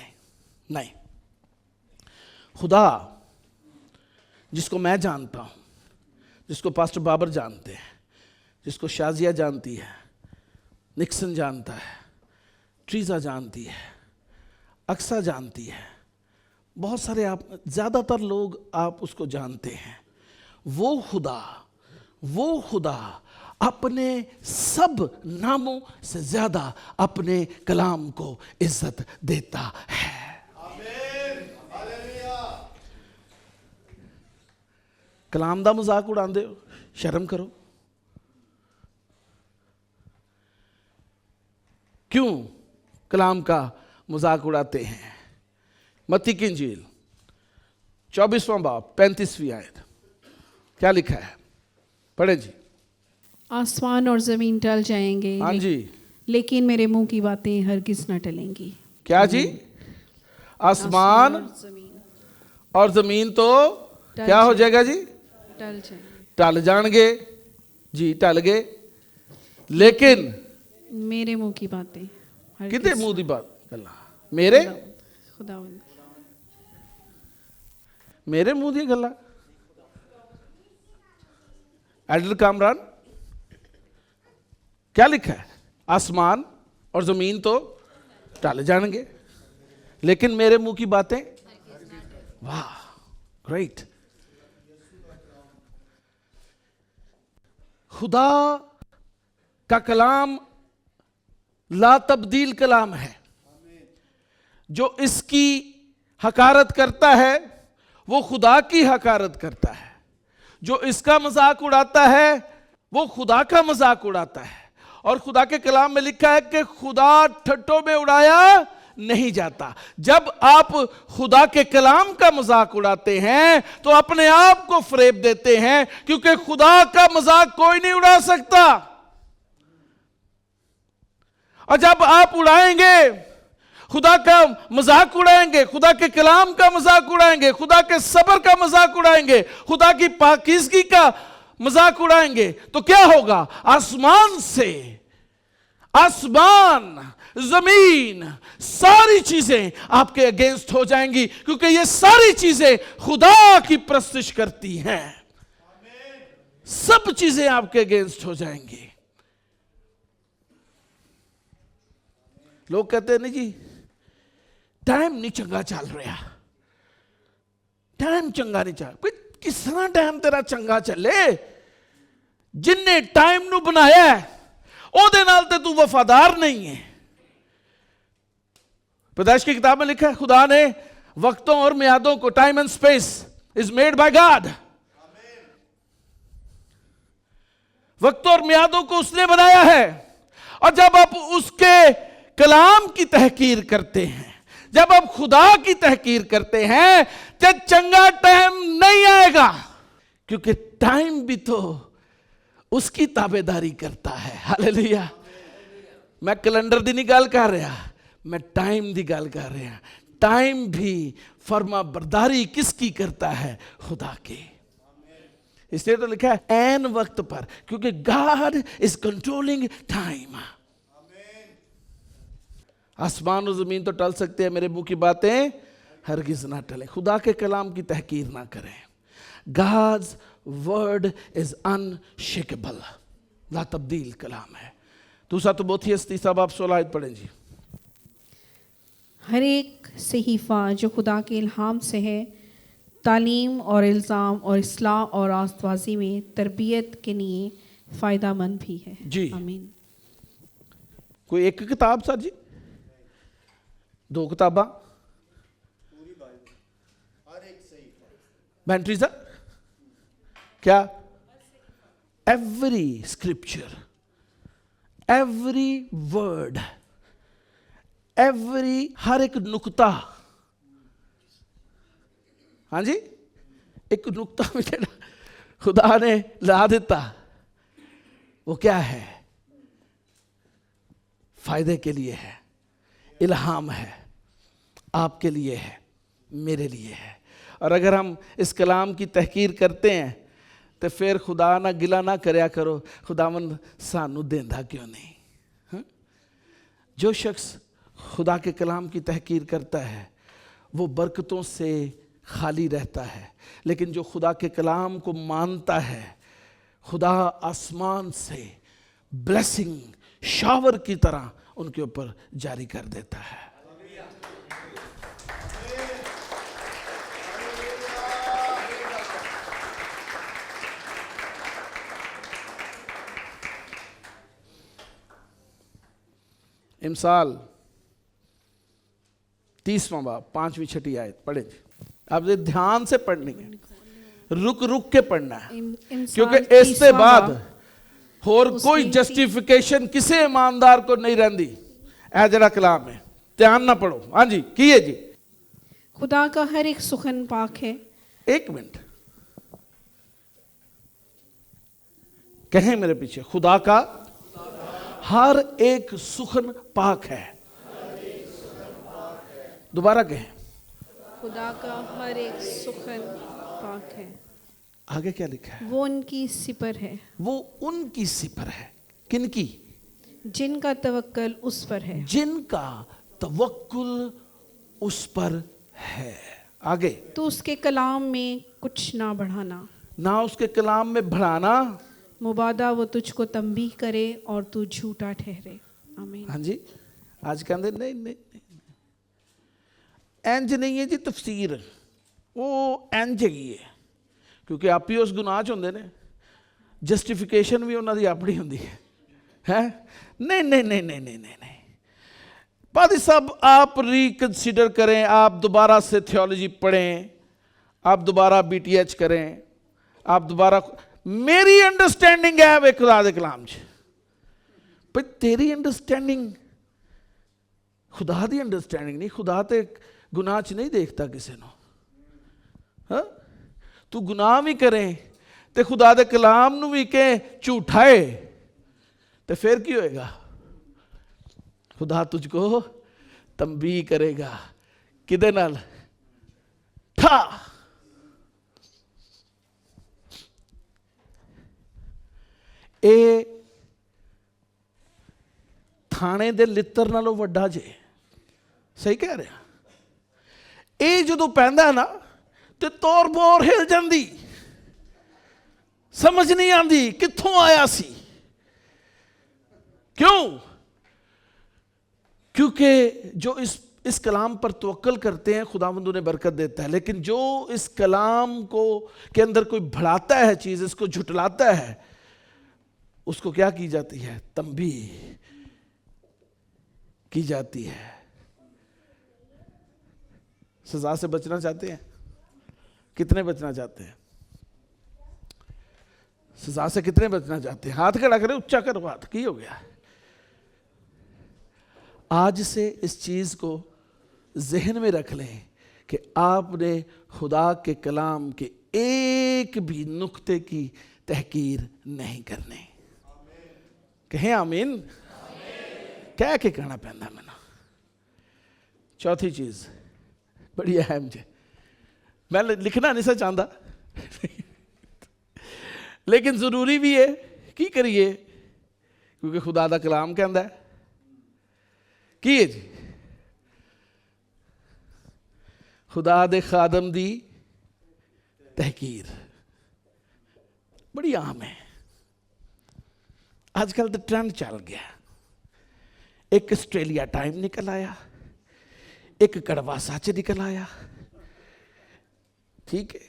[SPEAKER 3] नहीं। खुदा जिसको मैं जानता हूं, जिसको पास्टर बाबर जानते हैं, जिसको शाजिया जानती है, निक्सन जानता है, ट्रीजा जानती है, अक्सा जानती है, बहुत सारे आप, ज़्यादातर लोग आप उसको जानते हैं। वो खुदा अपने सब नामों से ज़्यादा अपने कलाम को इज्जत देता है। कलाम दा मजाक उड़ाते हो, शर्म करो। क्यों कलाम का मजाक उड़ाते हैं? मत्ती की इंजील 24वां बाब 35वीं आयत, क्या लिखा है? पढ़े जी।
[SPEAKER 4] आसमान और जमीन टल जाएंगे,
[SPEAKER 3] हाँ जी,
[SPEAKER 4] लेकिन मेरे मुंह की बातें हरगिज न टलेंगी।
[SPEAKER 3] क्या जी? आसमान और जमीन तो क्या हो जाएगा जी?
[SPEAKER 4] टल जाएंगे।
[SPEAKER 3] टल जाएंगे जी, टल गए, लेकिन
[SPEAKER 4] मेरे मुंह की बातें
[SPEAKER 3] किते मुंह की बात गल्ला? मेरे
[SPEAKER 4] खुदावंद,
[SPEAKER 3] मेरे मुंह दी गल्ला? एडल कामरान, क्या लिखा है? आसमान और जमीन तो टल जाएंगे, लेकिन मेरे मुंह की बातें, वाह, ग्रेट। खुदा का कलाम ला तब्दील कलाम है। जो इसकी हकारत करता है वो खुदा की हकारत करता है। जो इसका मजाक उड़ाता है वो खुदा का मजाक उड़ाता है। और खुदा के कलाम में लिखा है कि खुदा ठट्ठों में उड़ाया नहीं जाता। जब आप खुदा के कलाम का मजाक उड़ाते हैं तो अपने आप को फरेब देते हैं, क्योंकि खुदा का मजाक कोई नहीं उड़ा सकता। और जब आप उड़ाएंगे खुदा का मजाक उड़ाएंगे, खुदा के कलाम का मजाक उड़ाएंगे, खुदा के सब्र का मजाक उड़ाएंगे, खुदा की पाकीज़गी का मजाक उड़ाएंगे, तो क्या होगा? आसमान से, आसमान, जमीन, सारी चीजें आपके अगेंस्ट हो जाएंगी, क्योंकि ये सारी चीजें खुदा की प्रस्तुत करती हैं। सब चीजें आपके अगेंस्ट हो जाएंगी। लोग कहते हैं नहीं जी, टाइम नहीं चंगा चल रहा, टाइम चंगा नहीं चल। किस तरह टाइम तेरा चंगा चले? जिन्ने टाइम नू बनाया है ओदे नाल ते तू वफादार नहीं है। पैदाइश की किताब में लिखा है, खुदा ने वक्तों और मियादों को, time and space is made by God, वक्तों और मियादों को उसने बनाया है। और जब आप उसके कलाम की तहकीर करते हैं, जब आप खुदा की तहकीर करते हैं, तो चंगा टाइम नहीं आएगा, क्योंकि टाइम भी तो उसकी ताबेदारी करता है। हालेलुया। मैं कैलेंडर दी नहीं गल कर रहा, मैं टाइम दी गल कर रहा। टाइम भी फर्मा बरदारी किसकी करता है? खुदा की। इसलिए तो लिखा है एन वक्त पर, क्योंकि गॉड इज कंट्रोलिंग टाइम। आसमान और जमीन तो टल सकते हैं, मेरे मुंह की बातें हरगिज ना टले। खुदा के कलाम की तहकीर ना करें। God's word is unshakable, ला तब्दील कलाम है। दूसरा तो बहुत ही हस्ती साहब आप 16 आयत पढ़ें जी।
[SPEAKER 4] हर एक सहीफा जो खुदा के इल्हाम से है, तालीम और इल्ज़ाम और इस्लाह और आस्तवाज़ी में तरबियत के लिए फ़ायदामंद भी है
[SPEAKER 3] जी।
[SPEAKER 4] आमीन।
[SPEAKER 3] कोई एक किताब सर जी, दो किताबा,
[SPEAKER 5] हर एक सही
[SPEAKER 3] बैटरी सर क्या? Every scripture, every word, every, हर एक नुक्ता। हाँ जी, एक नुक्ता में खुदा ने ला देता, वो क्या है? फायदे के लिए है, इल्हाम है, आपके लिए है, मेरे लिए है। और अगर हम इस कलाम की तहकीर करते हैं तो फिर खुदा ना गिला ना करया करो, खुदावंद सानू देंदा क्यों नहीं? हा? जो शख्स खुदा के कलाम की तहकीर करता है वो बरकतों से खाली रहता है, लेकिन जो खुदा के कलाम को मानता है, खुदा आसमान से ब्लेसिंग शावर की तरह उनके ऊपर जारी कर देता है। इमसाल 30वां बाब 5वीं 6ठी आयत पढ़े जी। अब ये ध्यान से पढ़नी है, रुक रुक के पढ़ना है, क्योंकि इसके बाद होर कोई जस्टिफिकेशन किसी ईमानदार को नहीं रहती। ऐ जरा कलाम है, ध्यान ना पढ़ो। हाँ जी, की है जी।
[SPEAKER 4] खुदा का हर एक सुखन पाक है।
[SPEAKER 3] एक मिनट कहें मेरे पीछे, खुदा का हर एक सुखन पाक है। दोबारा कहें,
[SPEAKER 4] खुदा का हर एक सुखन पाक है।
[SPEAKER 3] आगे क्या लिखा है?
[SPEAKER 4] वो उनकी सिपर है।
[SPEAKER 3] वो उनकी सिपर है। किनकी?
[SPEAKER 4] जिनका तवक्कुल उस पर है।
[SPEAKER 3] जिनका तवक्कुल उस पर है। आगे,
[SPEAKER 4] तो उसके कलाम में कुछ ना बढ़ाना,
[SPEAKER 3] ना उसके कलाम में बढ़ाना,
[SPEAKER 4] मुबादा वो तुझको तंबीह करे और तू झूठा ठहरे। आमीन।
[SPEAKER 3] हाँ जी, आज कहते नहीं नहीं इंज नहीं है जी तफसीर, वो इंज हैगी है, क्योंकि आप ही उस गुनाह च होंदे ने, जस्टिफिकेशन भी उन्होंने अपनी होंदी है। हैं? नहीं नहीं नहीं नहीं नहीं नहीं नहीं पादी साहब, आप रिकंसिडर करें, आप दोबारा से थियोलॉजी पढ़ें, आप दोबारा BTH करें, आप दोबारा, मेरी अंडरस्टैंडिंग है वे खुदा दे कलाम च, पर तेरी अंडरस्टैंडिंग खुदा दी अंडरस्टैंडिंग नहीं। खुदा ते गुनाह च नहीं देखता किसी को। हाँ, तू गुनाह भी करें ते खुदा दे कलाम नू भी के झूठा है तो फिर की होएगा? खुदा तुझको ਤੰਬੀ ਕਰੇਗਾ ਕਿਹਦੇ ਨਾਲ? ਠਾ। ਇਹ ਥਾਣੇ ਦੇ ਲਿੱਤਰ ਨਾਲੋਂ ਵੱਡਾ ਜੇ। ਸਹੀ ਕਹਿ ਰਿਹਾ। ਇਹ ਜਦੋਂ ਪੈਂਦਾ ਨਾ ਤੇ ਤੋਰ ਬੋਰ ਹਿਲ ਜਾਂਦੀ, समझ नहीं आती कित्थों आया सी। क्यों? क्योंकि जो इस कलाम पर तवक्कल करते हैं खुदावंद उन्हें बरकत देता है, लेकिन जो इस कलाम को के अंदर कोई बढ़ाता है चीज, इसको झुटलाता है, उसको क्या की जाती है? तंबी की जाती है। सजा से बचना चाहते हैं? कितने बचना चाहते हैं? सजा से कितने बचना चाहते हैं? हाथ खड़ा करें, ऊंचा करो हाथ। की हो गया? आज से इस चीज को जहन में रख लें कि आपने खुदा के कलाम के एक भी नुक्ते की तहकीर नहीं करनी। कहें आमीन। कह के कहना पैंदा मैंने। चौथी चीज बड़ी अहम है, मैं लिखना नहीं सा चाहता लेकिन जरूरी भी है। की करिए? क्योंकि खुदा दा कलाम कहता है की है जी, खुदा दे खादम दी तहकीर बड़ी आम है। आजकल तो ट्रेंड चल गया। एक ऑस्ट्रेलिया टाइम निकल आया, एक कड़वा सच निकल आया। ठीक है,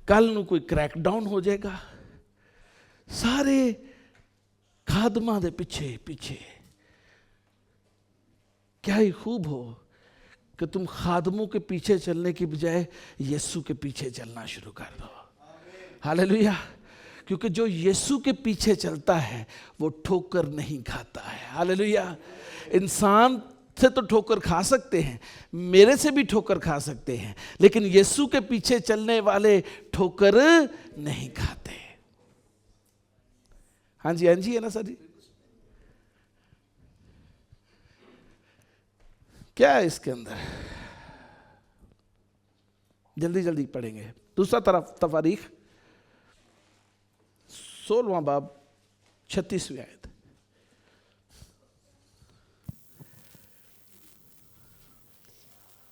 [SPEAKER 3] कल नू कोई क्रैकडाउन हो जाएगा। सारे खादमा दे पीछे पीछे। क्या ही खूब हो कि तुम खादमों के पीछे चलने की बजाय यीशु के पीछे चलना शुरू कर दो। हालेलुया। क्योंकि जो यीशु के पीछे चलता है वो ठोकर नहीं खाता है। हालेलुया। इंसान से तो ठोकर खा सकते हैं, मेरे से भी ठोकर खा सकते हैं, लेकिन यीशु के पीछे चलने वाले ठोकर नहीं खाते। हाँ जी है ना सर जी? क्या है इसके अंदर? जल्दी जल्दी पढ़ेंगे। दूसरा तरफ तवारीख 16वां बाब 36वीं आयत।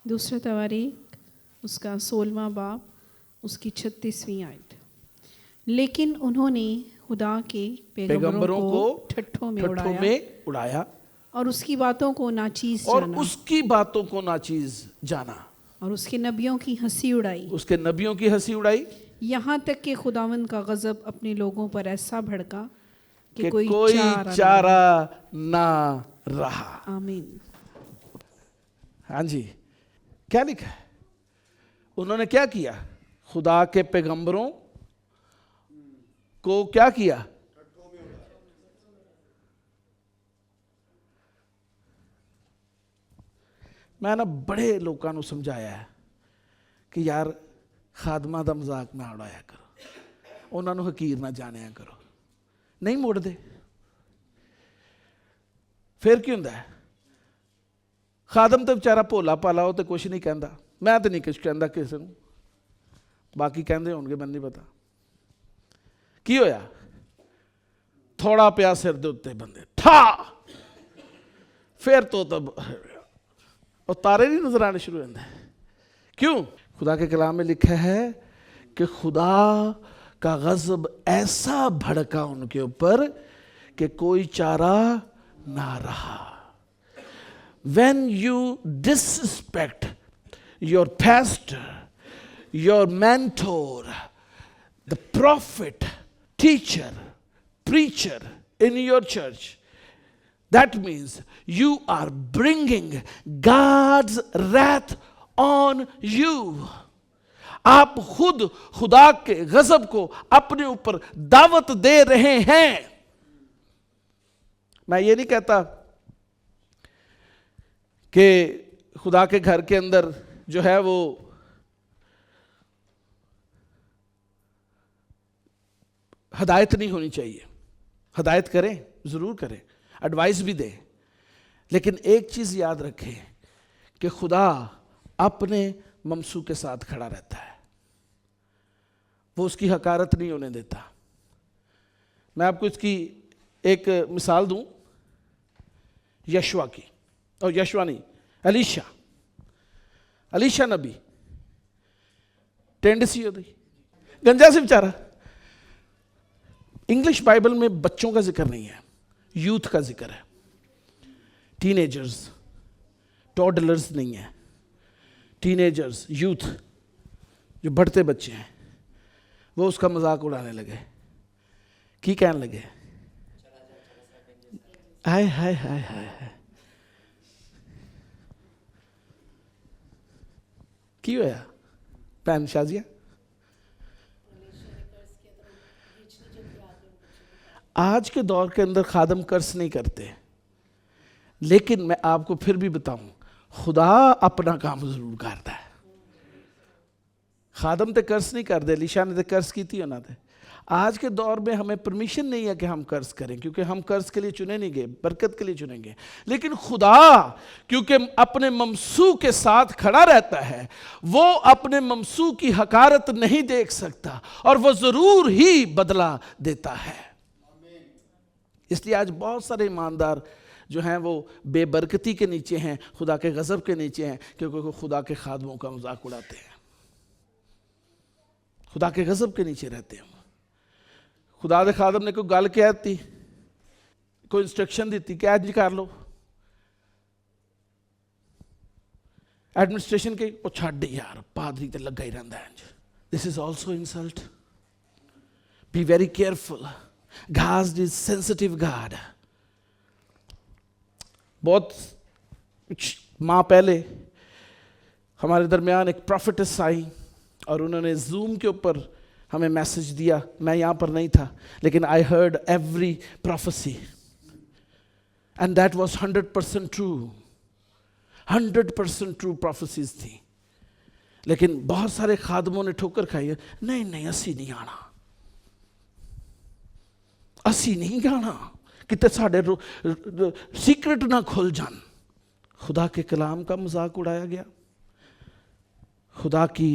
[SPEAKER 4] दूसरा तवारीख उसका 16वां बाब उसकी 36वीं आयत। लेकिन उन्होंने खुदा के पैगंबरों को ठट्ठों में
[SPEAKER 3] उड़ाया
[SPEAKER 4] और उसकी बातों को नाचीज
[SPEAKER 3] जाना
[SPEAKER 4] और उसके नबियों की हंसी उड़ाई। यहाँ तक कि खुदावंद का गजब अपने लोगों पर ऐसा भड़का कि कोई
[SPEAKER 3] चारा ना रहा।
[SPEAKER 4] आमीन।
[SPEAKER 3] हाँ जी, क्या लिखा है? उन्होंने क्या किया? खुदा के पैगंबरों को क्या किया? मैं ना बड़े लोगों को समझाया है कि यार खादमा दा मजाक ना उड़ाया करो, उन्होंने हकीर ना जानिया करो। नहीं मुड़ते। फिर की हुंदा है? खादम तो बेचारा भोला भाला, वो तो कुछ नहीं कहता। मैं तो नहीं कुछ कहता किसी को, बाकी कहते होंगे, मैं नहीं पता की होया। थोड़ा पिया सिर दे उत्ते बंदे ठा, फिर तो तब और तारे नहीं नजर आने शुरू होते। क्यों? खुदा के कलाम में लिखा है कि खुदा का गजब ऐसा भड़का उनके ऊपर कि कोई चारा ना रहा। When you disrespect your pastor, your mentor, the prophet, teacher, preacher in your church, that means you are bringing God's wrath on you. आप खुद खुदा के गजब को अपने ऊपर दावत दे रहे हैं। मैं ये नहीं कहता कि खुदा के घर के अंदर जो है वो हदायत नहीं होनी चाहिए। हदायत करें, जरूर करें, एडवाइस भी दें, लेकिन एक चीज याद रखें कि खुदा अपने ममसू के साथ खड़ा रहता है, वो उसकी हकारत नहीं होने देता। मैं आपको इसकी एक मिसाल दूं यशवा की, और यशवा नहीं, अलीशा नबी टेंडेंसी होती गंजा से बेचारा। इंग्लिश बाइबल में बच्चों का जिक्र नहीं है, यूथ का जिक्र है, टीनेजर्स, टॉडलर्स नहीं है, टीनेजर्स, यूथ, जो बढ़ते बच्चे हैं, वो उसका मजाक उड़ाने लगे। की कहने लगे, हाय हाय हाय हाय हाय, की होया भैन शाजिया? आज के दौर के अंदर खादम कर्स नहीं करते, लेकिन मैं आपको फिर भी बताऊं, खुदा अपना काम जरूर करता है। खादम ते कर्स नहीं करते, अलीशा ने तो कर्स की थी ना। आज के दौर में हमें परमिशन नहीं है कि हम कर्ज करें, क्योंकि हम कर्ज के लिए चुने नहीं गए, बरकत के लिए चुनेंगे। लेकिन खुदा क्योंकि अपने ममसू के साथ खड़ा रहता है, वो अपने ममसू की हकारत नहीं देख सकता और वो जरूर ही बदला देता है। इसलिए आज बहुत सारे ईमानदार जो हैं वो बेबरकती के नीचे हैं, खुदा के गजब के नीचे हैं, क्योंकि वो खुदा के खादमों का मजाक उड़ाते हैं, खुदा के गजब के नीचे रहते हैं। खुदा दे खादम ने कोई गल कह दी, कोई इंस्ट्रक्शन दी, क्या जी कर लो, एडमिनिस्ट्रेशन के वो छड़ यार, पादरी तो लगा ही रहता है। This is also insult. Be very careful, God is sensitive God. बहुत माह पहले हमारे दरमियान एक प्रॉफिटेस आई और उन्होंने जूम के ऊपर हमें मैसेज दिया। मैं यहाँ पर नहीं था, लेकिन I heard every prophecy and that was 100% true. 100% true prophecies थी। लेकिन बहुत सारे खादमों ने ठोकर खाई है, नहीं नहीं असी नहीं आना, असी नहीं गाना, कितने साढ़े सीक्रेट ना खुल जान। खुदा के कलाम का मजाक उड़ाया गया, खुदा की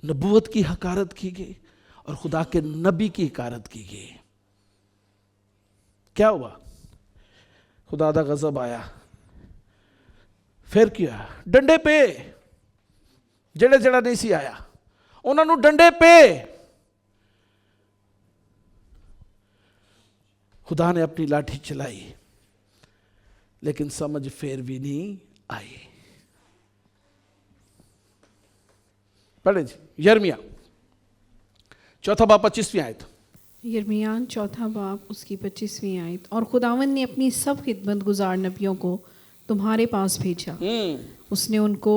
[SPEAKER 3] नबूवत की हकारत की गई और खुदा के नबी की हकारत की गई। क्या हुआ? खुदा दा गजब आया। फिर क्या? डंडे पे जेड़ा जेड़ा नहीं सी आया उन्होंने डंडे पे। खुदा ने अपनी लाठी चलाई, लेकिन समझ फिर भी नहीं आई। पढ़े जी, यिर्मयाह 4 बाब 25वीं आयत।
[SPEAKER 4] यिर्मयाह 4 बाब उसकी 25वीं आयत। और खुदावन ने अपनी सब खिदमत गुजार नबियों को तुम्हारे पास भेजा, उसने उनको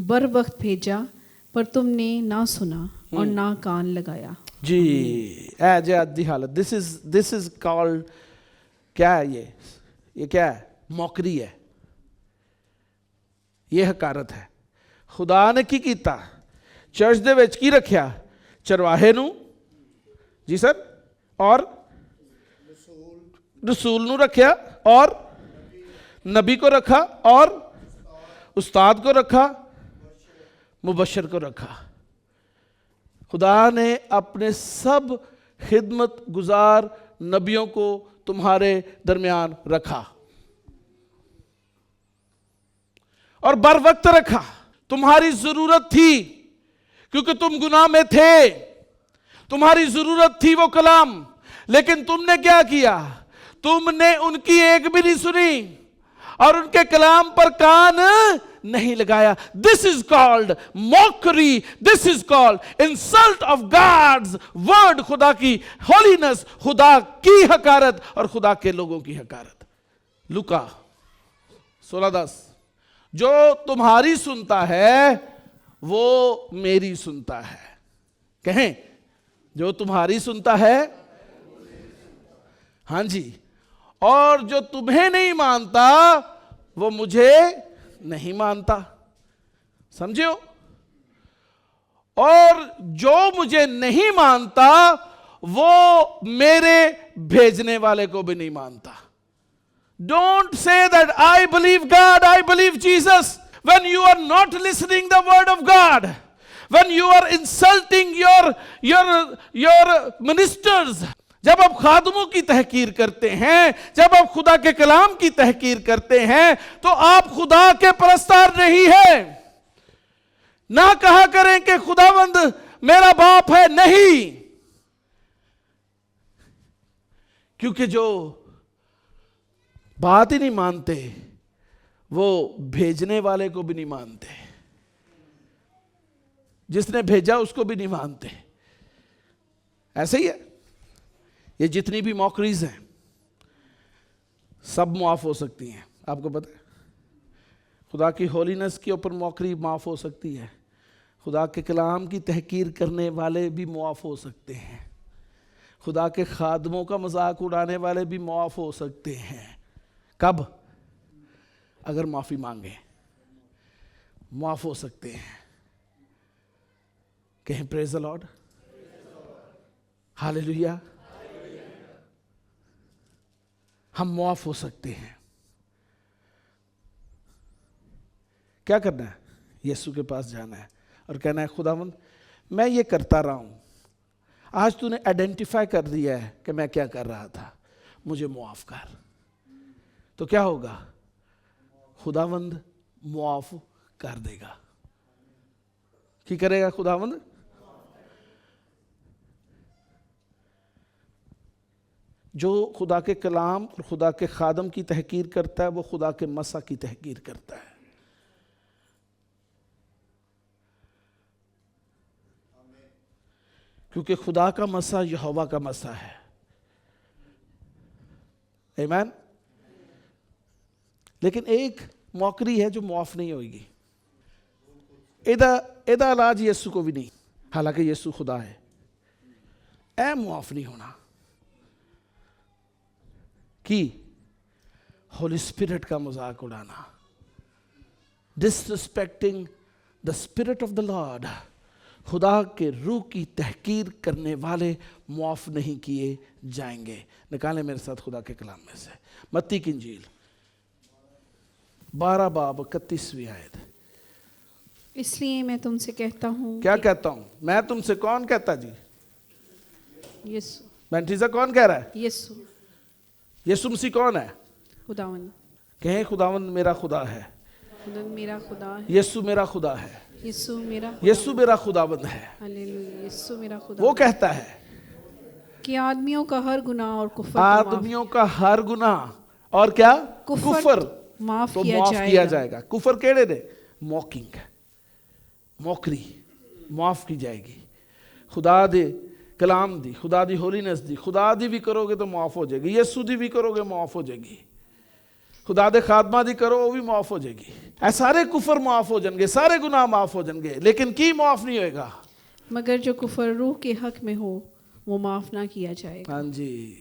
[SPEAKER 4] बर वक्त भेजा, पर तुमने ना सुना और ना कान लगाया। जी
[SPEAKER 3] जी हालत। दिस इज कॉल्ड, क्या है ये क्या है? मौकरी है, ये हकारत है। खुदा ने की कीता? चर्च दे विच की रखिया? चरवाहे नू, जी सर, और रसूल नू रखिया, और नबी को रखा, और उस्ताद को रखा, मुबशर को रखा। खुदा ने अपने सब खिदमत गुजार नबियों को तुम्हारे दरमियान रखा और बर वक्त रखा। तुम्हारी जरूरत थी क्योंकि तुम गुनाह में थे, तुम्हारी जरूरत थी वो कलाम, लेकिन तुमने क्या किया? तुमने उनकी एक भी नहीं सुनी और उनके कलाम पर कान नहीं लगाया। This is called mockery, this is called insult of God's word. खुदा की होलीनेस, खुदा की हकारत और खुदा के लोगों की हकारत। लूका 16:10, जो तुम्हारी सुनता है वो मेरी सुनता है। कहें, जो तुम्हारी सुनता है, हां जी, और जो तुम्हें नहीं मानता वो मुझे नहीं मानता। समझियो? और जो मुझे नहीं मानता वो मेरे भेजने वाले को भी नहीं मानता। Don't say that I believe God, I believe Jesus, when you are not listening the word of God, when you are insulting your ministers. जब आप खादमों की तहकीर करते हैं, जब आप खुदा के कलाम की तहकीर करते हैं, तो आप खुदा के परस्तार नहीं है। ना कहा करें कि खुदावंद मेरा बाप है, नहीं, क्योंकि जो बात ही नहीं मानते वो भेजने वाले को भी नहीं मानते, जिसने भेजा उसको भी नहीं मानते। ऐसे ही है, ये जितनी भी मॉकरीज हैं सब माफ हो सकती हैं। आपको पता है, खुदा की होलीनेस के ऊपर मॉकरी माफ हो सकती है, खुदा के कलाम की तहकीर करने वाले भी माफ हो सकते हैं, खुदा के खादमों का मजाक उड़ाने वाले भी माफ हो सकते हैं। कब? अगर माफी मांगे, माफ हो सकते हैं। कहें प्रेज द लॉर्ड, हालेलुया। हम माफ हो सकते हैं। क्या करना है? यीशु के पास जाना है और कहना है खुदावंद मैं ये करता रहा हूं, आज तूने आइडेंटिफाई कर दिया है कि मैं क्या कर रहा था, मुझे माफ कर। तो क्या होगा? खुदावंद माफ कर देगा। क्या करेगा खुदावंद? जो खुदा के कलाम और खुदा के खादम की तहकीर करता है वो खुदा के मसा की तहकीर करता है। क्योंकि खुदा का मसा यहोवा का मसा है। आमीन। लेकिन एक मौकरी है जो माफ नहीं होगी। एदा इलाज यीशु को भी नहीं, हालांकि यीशु खुदा है। ऐ माफ नहीं होना कि होली स्पिरिट का मजाक उड़ाना, disrespecting the spirit of the Lord. खुदा के रूह की तहकीर करने वाले माफ नहीं किए जाएंगे। निकालें मेरे साथ खुदा के कलाम में से मत्ती की इंजील 12 बाब 31वीं आयत।
[SPEAKER 4] इसलिए मैं तुमसे कहता हूँ।
[SPEAKER 3] क्या कहता हूं? मैं तुमसे कौन कहता जी?
[SPEAKER 4] यीशु।
[SPEAKER 3] बेंटीजा कौन कह रहा है?
[SPEAKER 4] यीशु।
[SPEAKER 3] यीशु मसीह कौन है?
[SPEAKER 4] खुदावंद।
[SPEAKER 3] कहें खुदावंद मेरा खुदा है।
[SPEAKER 4] खुदावंद मेरा खुदा है।
[SPEAKER 3] यीशु मेरा खुदा है।
[SPEAKER 4] यीशु
[SPEAKER 3] मेरा खुदावंद है।
[SPEAKER 4] हालेलुया। यीशु मेरा खुदा।
[SPEAKER 3] वो कहता है
[SPEAKER 4] कि आदमियों का हर गुनाह और कुफर,
[SPEAKER 3] आदमियों का हर गुनाह और क्या? कुफर
[SPEAKER 4] माफ
[SPEAKER 3] तो
[SPEAKER 4] किया
[SPEAKER 3] किया जाएगा। कुफर केड़े ने? मॉकिंग, मौकरी माफ की जाएगी। खुदा दे कलाम दी, खुदा दी होलीनेस दी, खुदा दी भी करोगे तो माफ हो जाएगी, यीशु दी भी करोगे माफ हो जाएगी, खुदा दे खादमा दी करो वो भी माफ हो जाएगी। ऐ सारे कुफर माफ हो जाएंगे, सारे गुनाह माफ हो जाएंगे, लेकिन की माफ नहीं होएगा?
[SPEAKER 4] मगर जो कुफर रूह के हक में हो वो माफ ना किया जाएगा।
[SPEAKER 3] हाँ जी।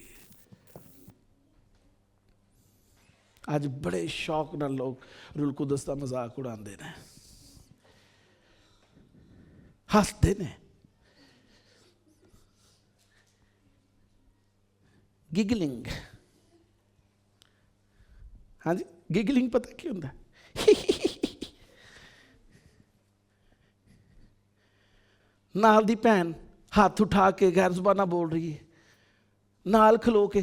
[SPEAKER 3] आज बड़े शौक न लोग रूल कुदस का मजाक उड़ाते हैं, हंसते ने, गिगलिंग। हाँ जी, गिगलिंग पता क्यों होता है? नाल दी भैन हाथ उठा के गैर जुबाना बोल रही है, नाल खलो के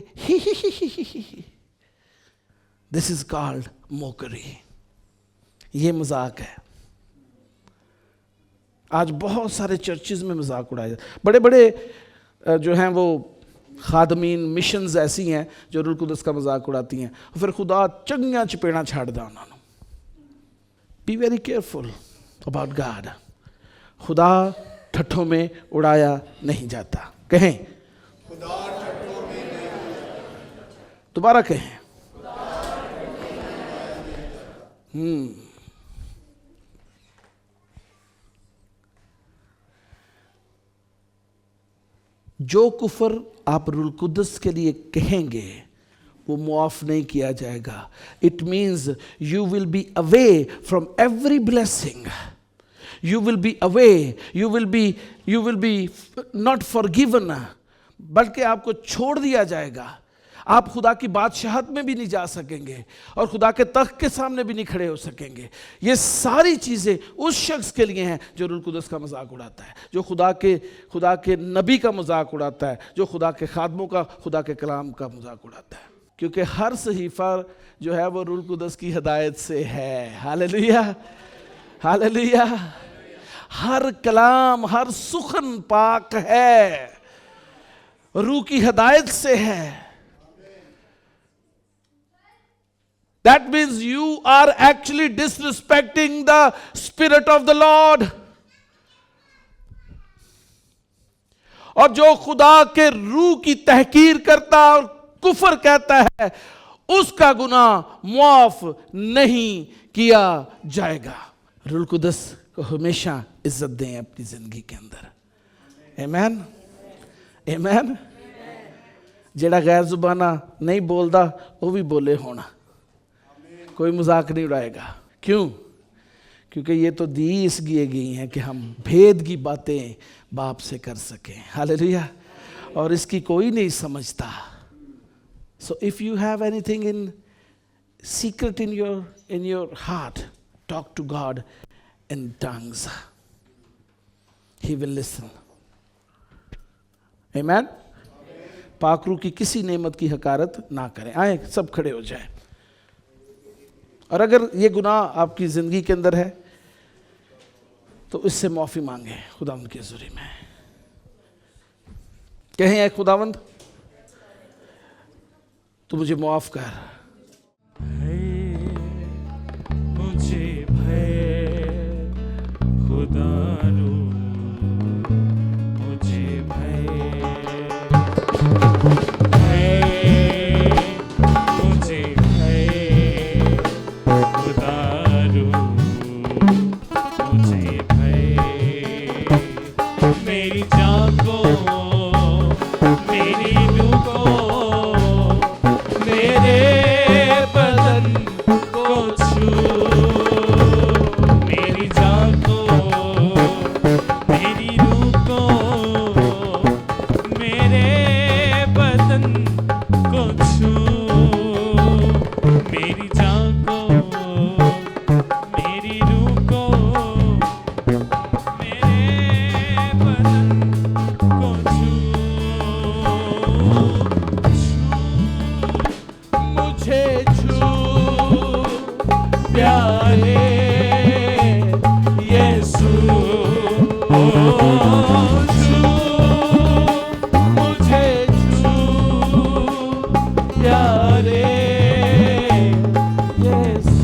[SPEAKER 3] दिस इज कॉल्ड मोकरी। ये मजाक है। आज बहुत सारे चर्चेज में मजाक उड़ाया जाता है। बड़े बड़े जो हैं वो खादमीन मिशंस ऐसी हैं जो रूह कुदस का मजाक उड़ाती हैं, फिर खुदा चंगियां चपेड़ा छाड़दा उन्होंने। Be very careful about God. खुदा ठट्ठों में उड़ाया नहीं जाता। कहें
[SPEAKER 5] खुदा ठट्ठों में नहीं।
[SPEAKER 3] दोबारा कहें। जो कुफर आप रूह कुदस के लिए कहेंगे वो मुआफ नहीं किया जाएगा। It means you will be away from every blessing, you will be away, you will be not forgiven, बल्कि आपको छोड़ दिया जाएगा, आप खुदा की बादशाहत में भी नहीं जा सकेंगे और खुदा के तख्त के सामने भी नहीं खड़े हो सकेंगे। ये सारी चीज़ें उस शख्स के लिए हैं जो रूह कुदस का मजाक उड़ाता है, जो खुदा के नबी का मजाक उड़ाता है, जो खुदा के खादमों का, खुदा के कलाम का मजाक उड़ाता है। क्योंकि हर सहीफ़ा जो है वो रूह कुदस की हिदायत से है। Hallelujah, hallelujah. हर कलाम, हर सुखन पाक है, रूह की हिदायत से है। That means you are actually disrespecting the Spirit of the Lord. और जो खुदा के रूह की तहकीर करता और कुफर कहता है, उसका गुनाह मुआफ नहीं किया जाएगा। रूह कुदस को हमेशा इज्जत दें अपनी जिंदगी के अंदर। आमीन, आमीन। जेड़ा गैर जुबाना नहीं बोलता वो भी बोले होना, कोई मजाक नहीं उड़ाएगा। क्यों? क्योंकि ये तो दी इसलिए गई हैं कि हम भेद की बातें बाप से कर सकें। हालेलुया। और इसकी कोई नहीं समझता। So if you have anything in secret in your heart, talk to God in tongues, he will listen. आमीन। पाकरू की किसी नेमत की हकारत ना करें। आए सब खड़े हो जाएं। और अगर ये गुनाह आपकी ज़िंदगी के अंदर है तो इससे माफ़ी मांगे खुदावंद के ज़रिए में। कहें ऐ खुदावंद तू मुझे माफ़ कर।
[SPEAKER 1] मुझे भय खुदारू, मुझे भय मुझे खुदारू, मुझे भय। मेरी जान को, मेरी रूह को, मेरे बदन को छू। मेरी जान को, मेरी रूह को, मेरे बदन को छू। मेरी जान को, मेरी रूह को, मेरे बदन को छू।
[SPEAKER 3] मुझे छू प्यारे
[SPEAKER 1] यीशु, ओ छू,
[SPEAKER 3] मुझे छू प्यारे यीशु।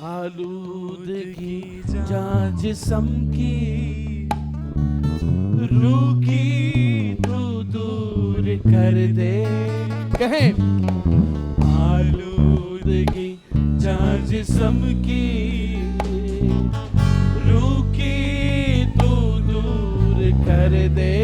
[SPEAKER 3] आलूदगी जान जिस्म की, रूह की तू दूर कर दे। कहें आलूदगी जान जिस्म की, रूह की तू दूर कर दे।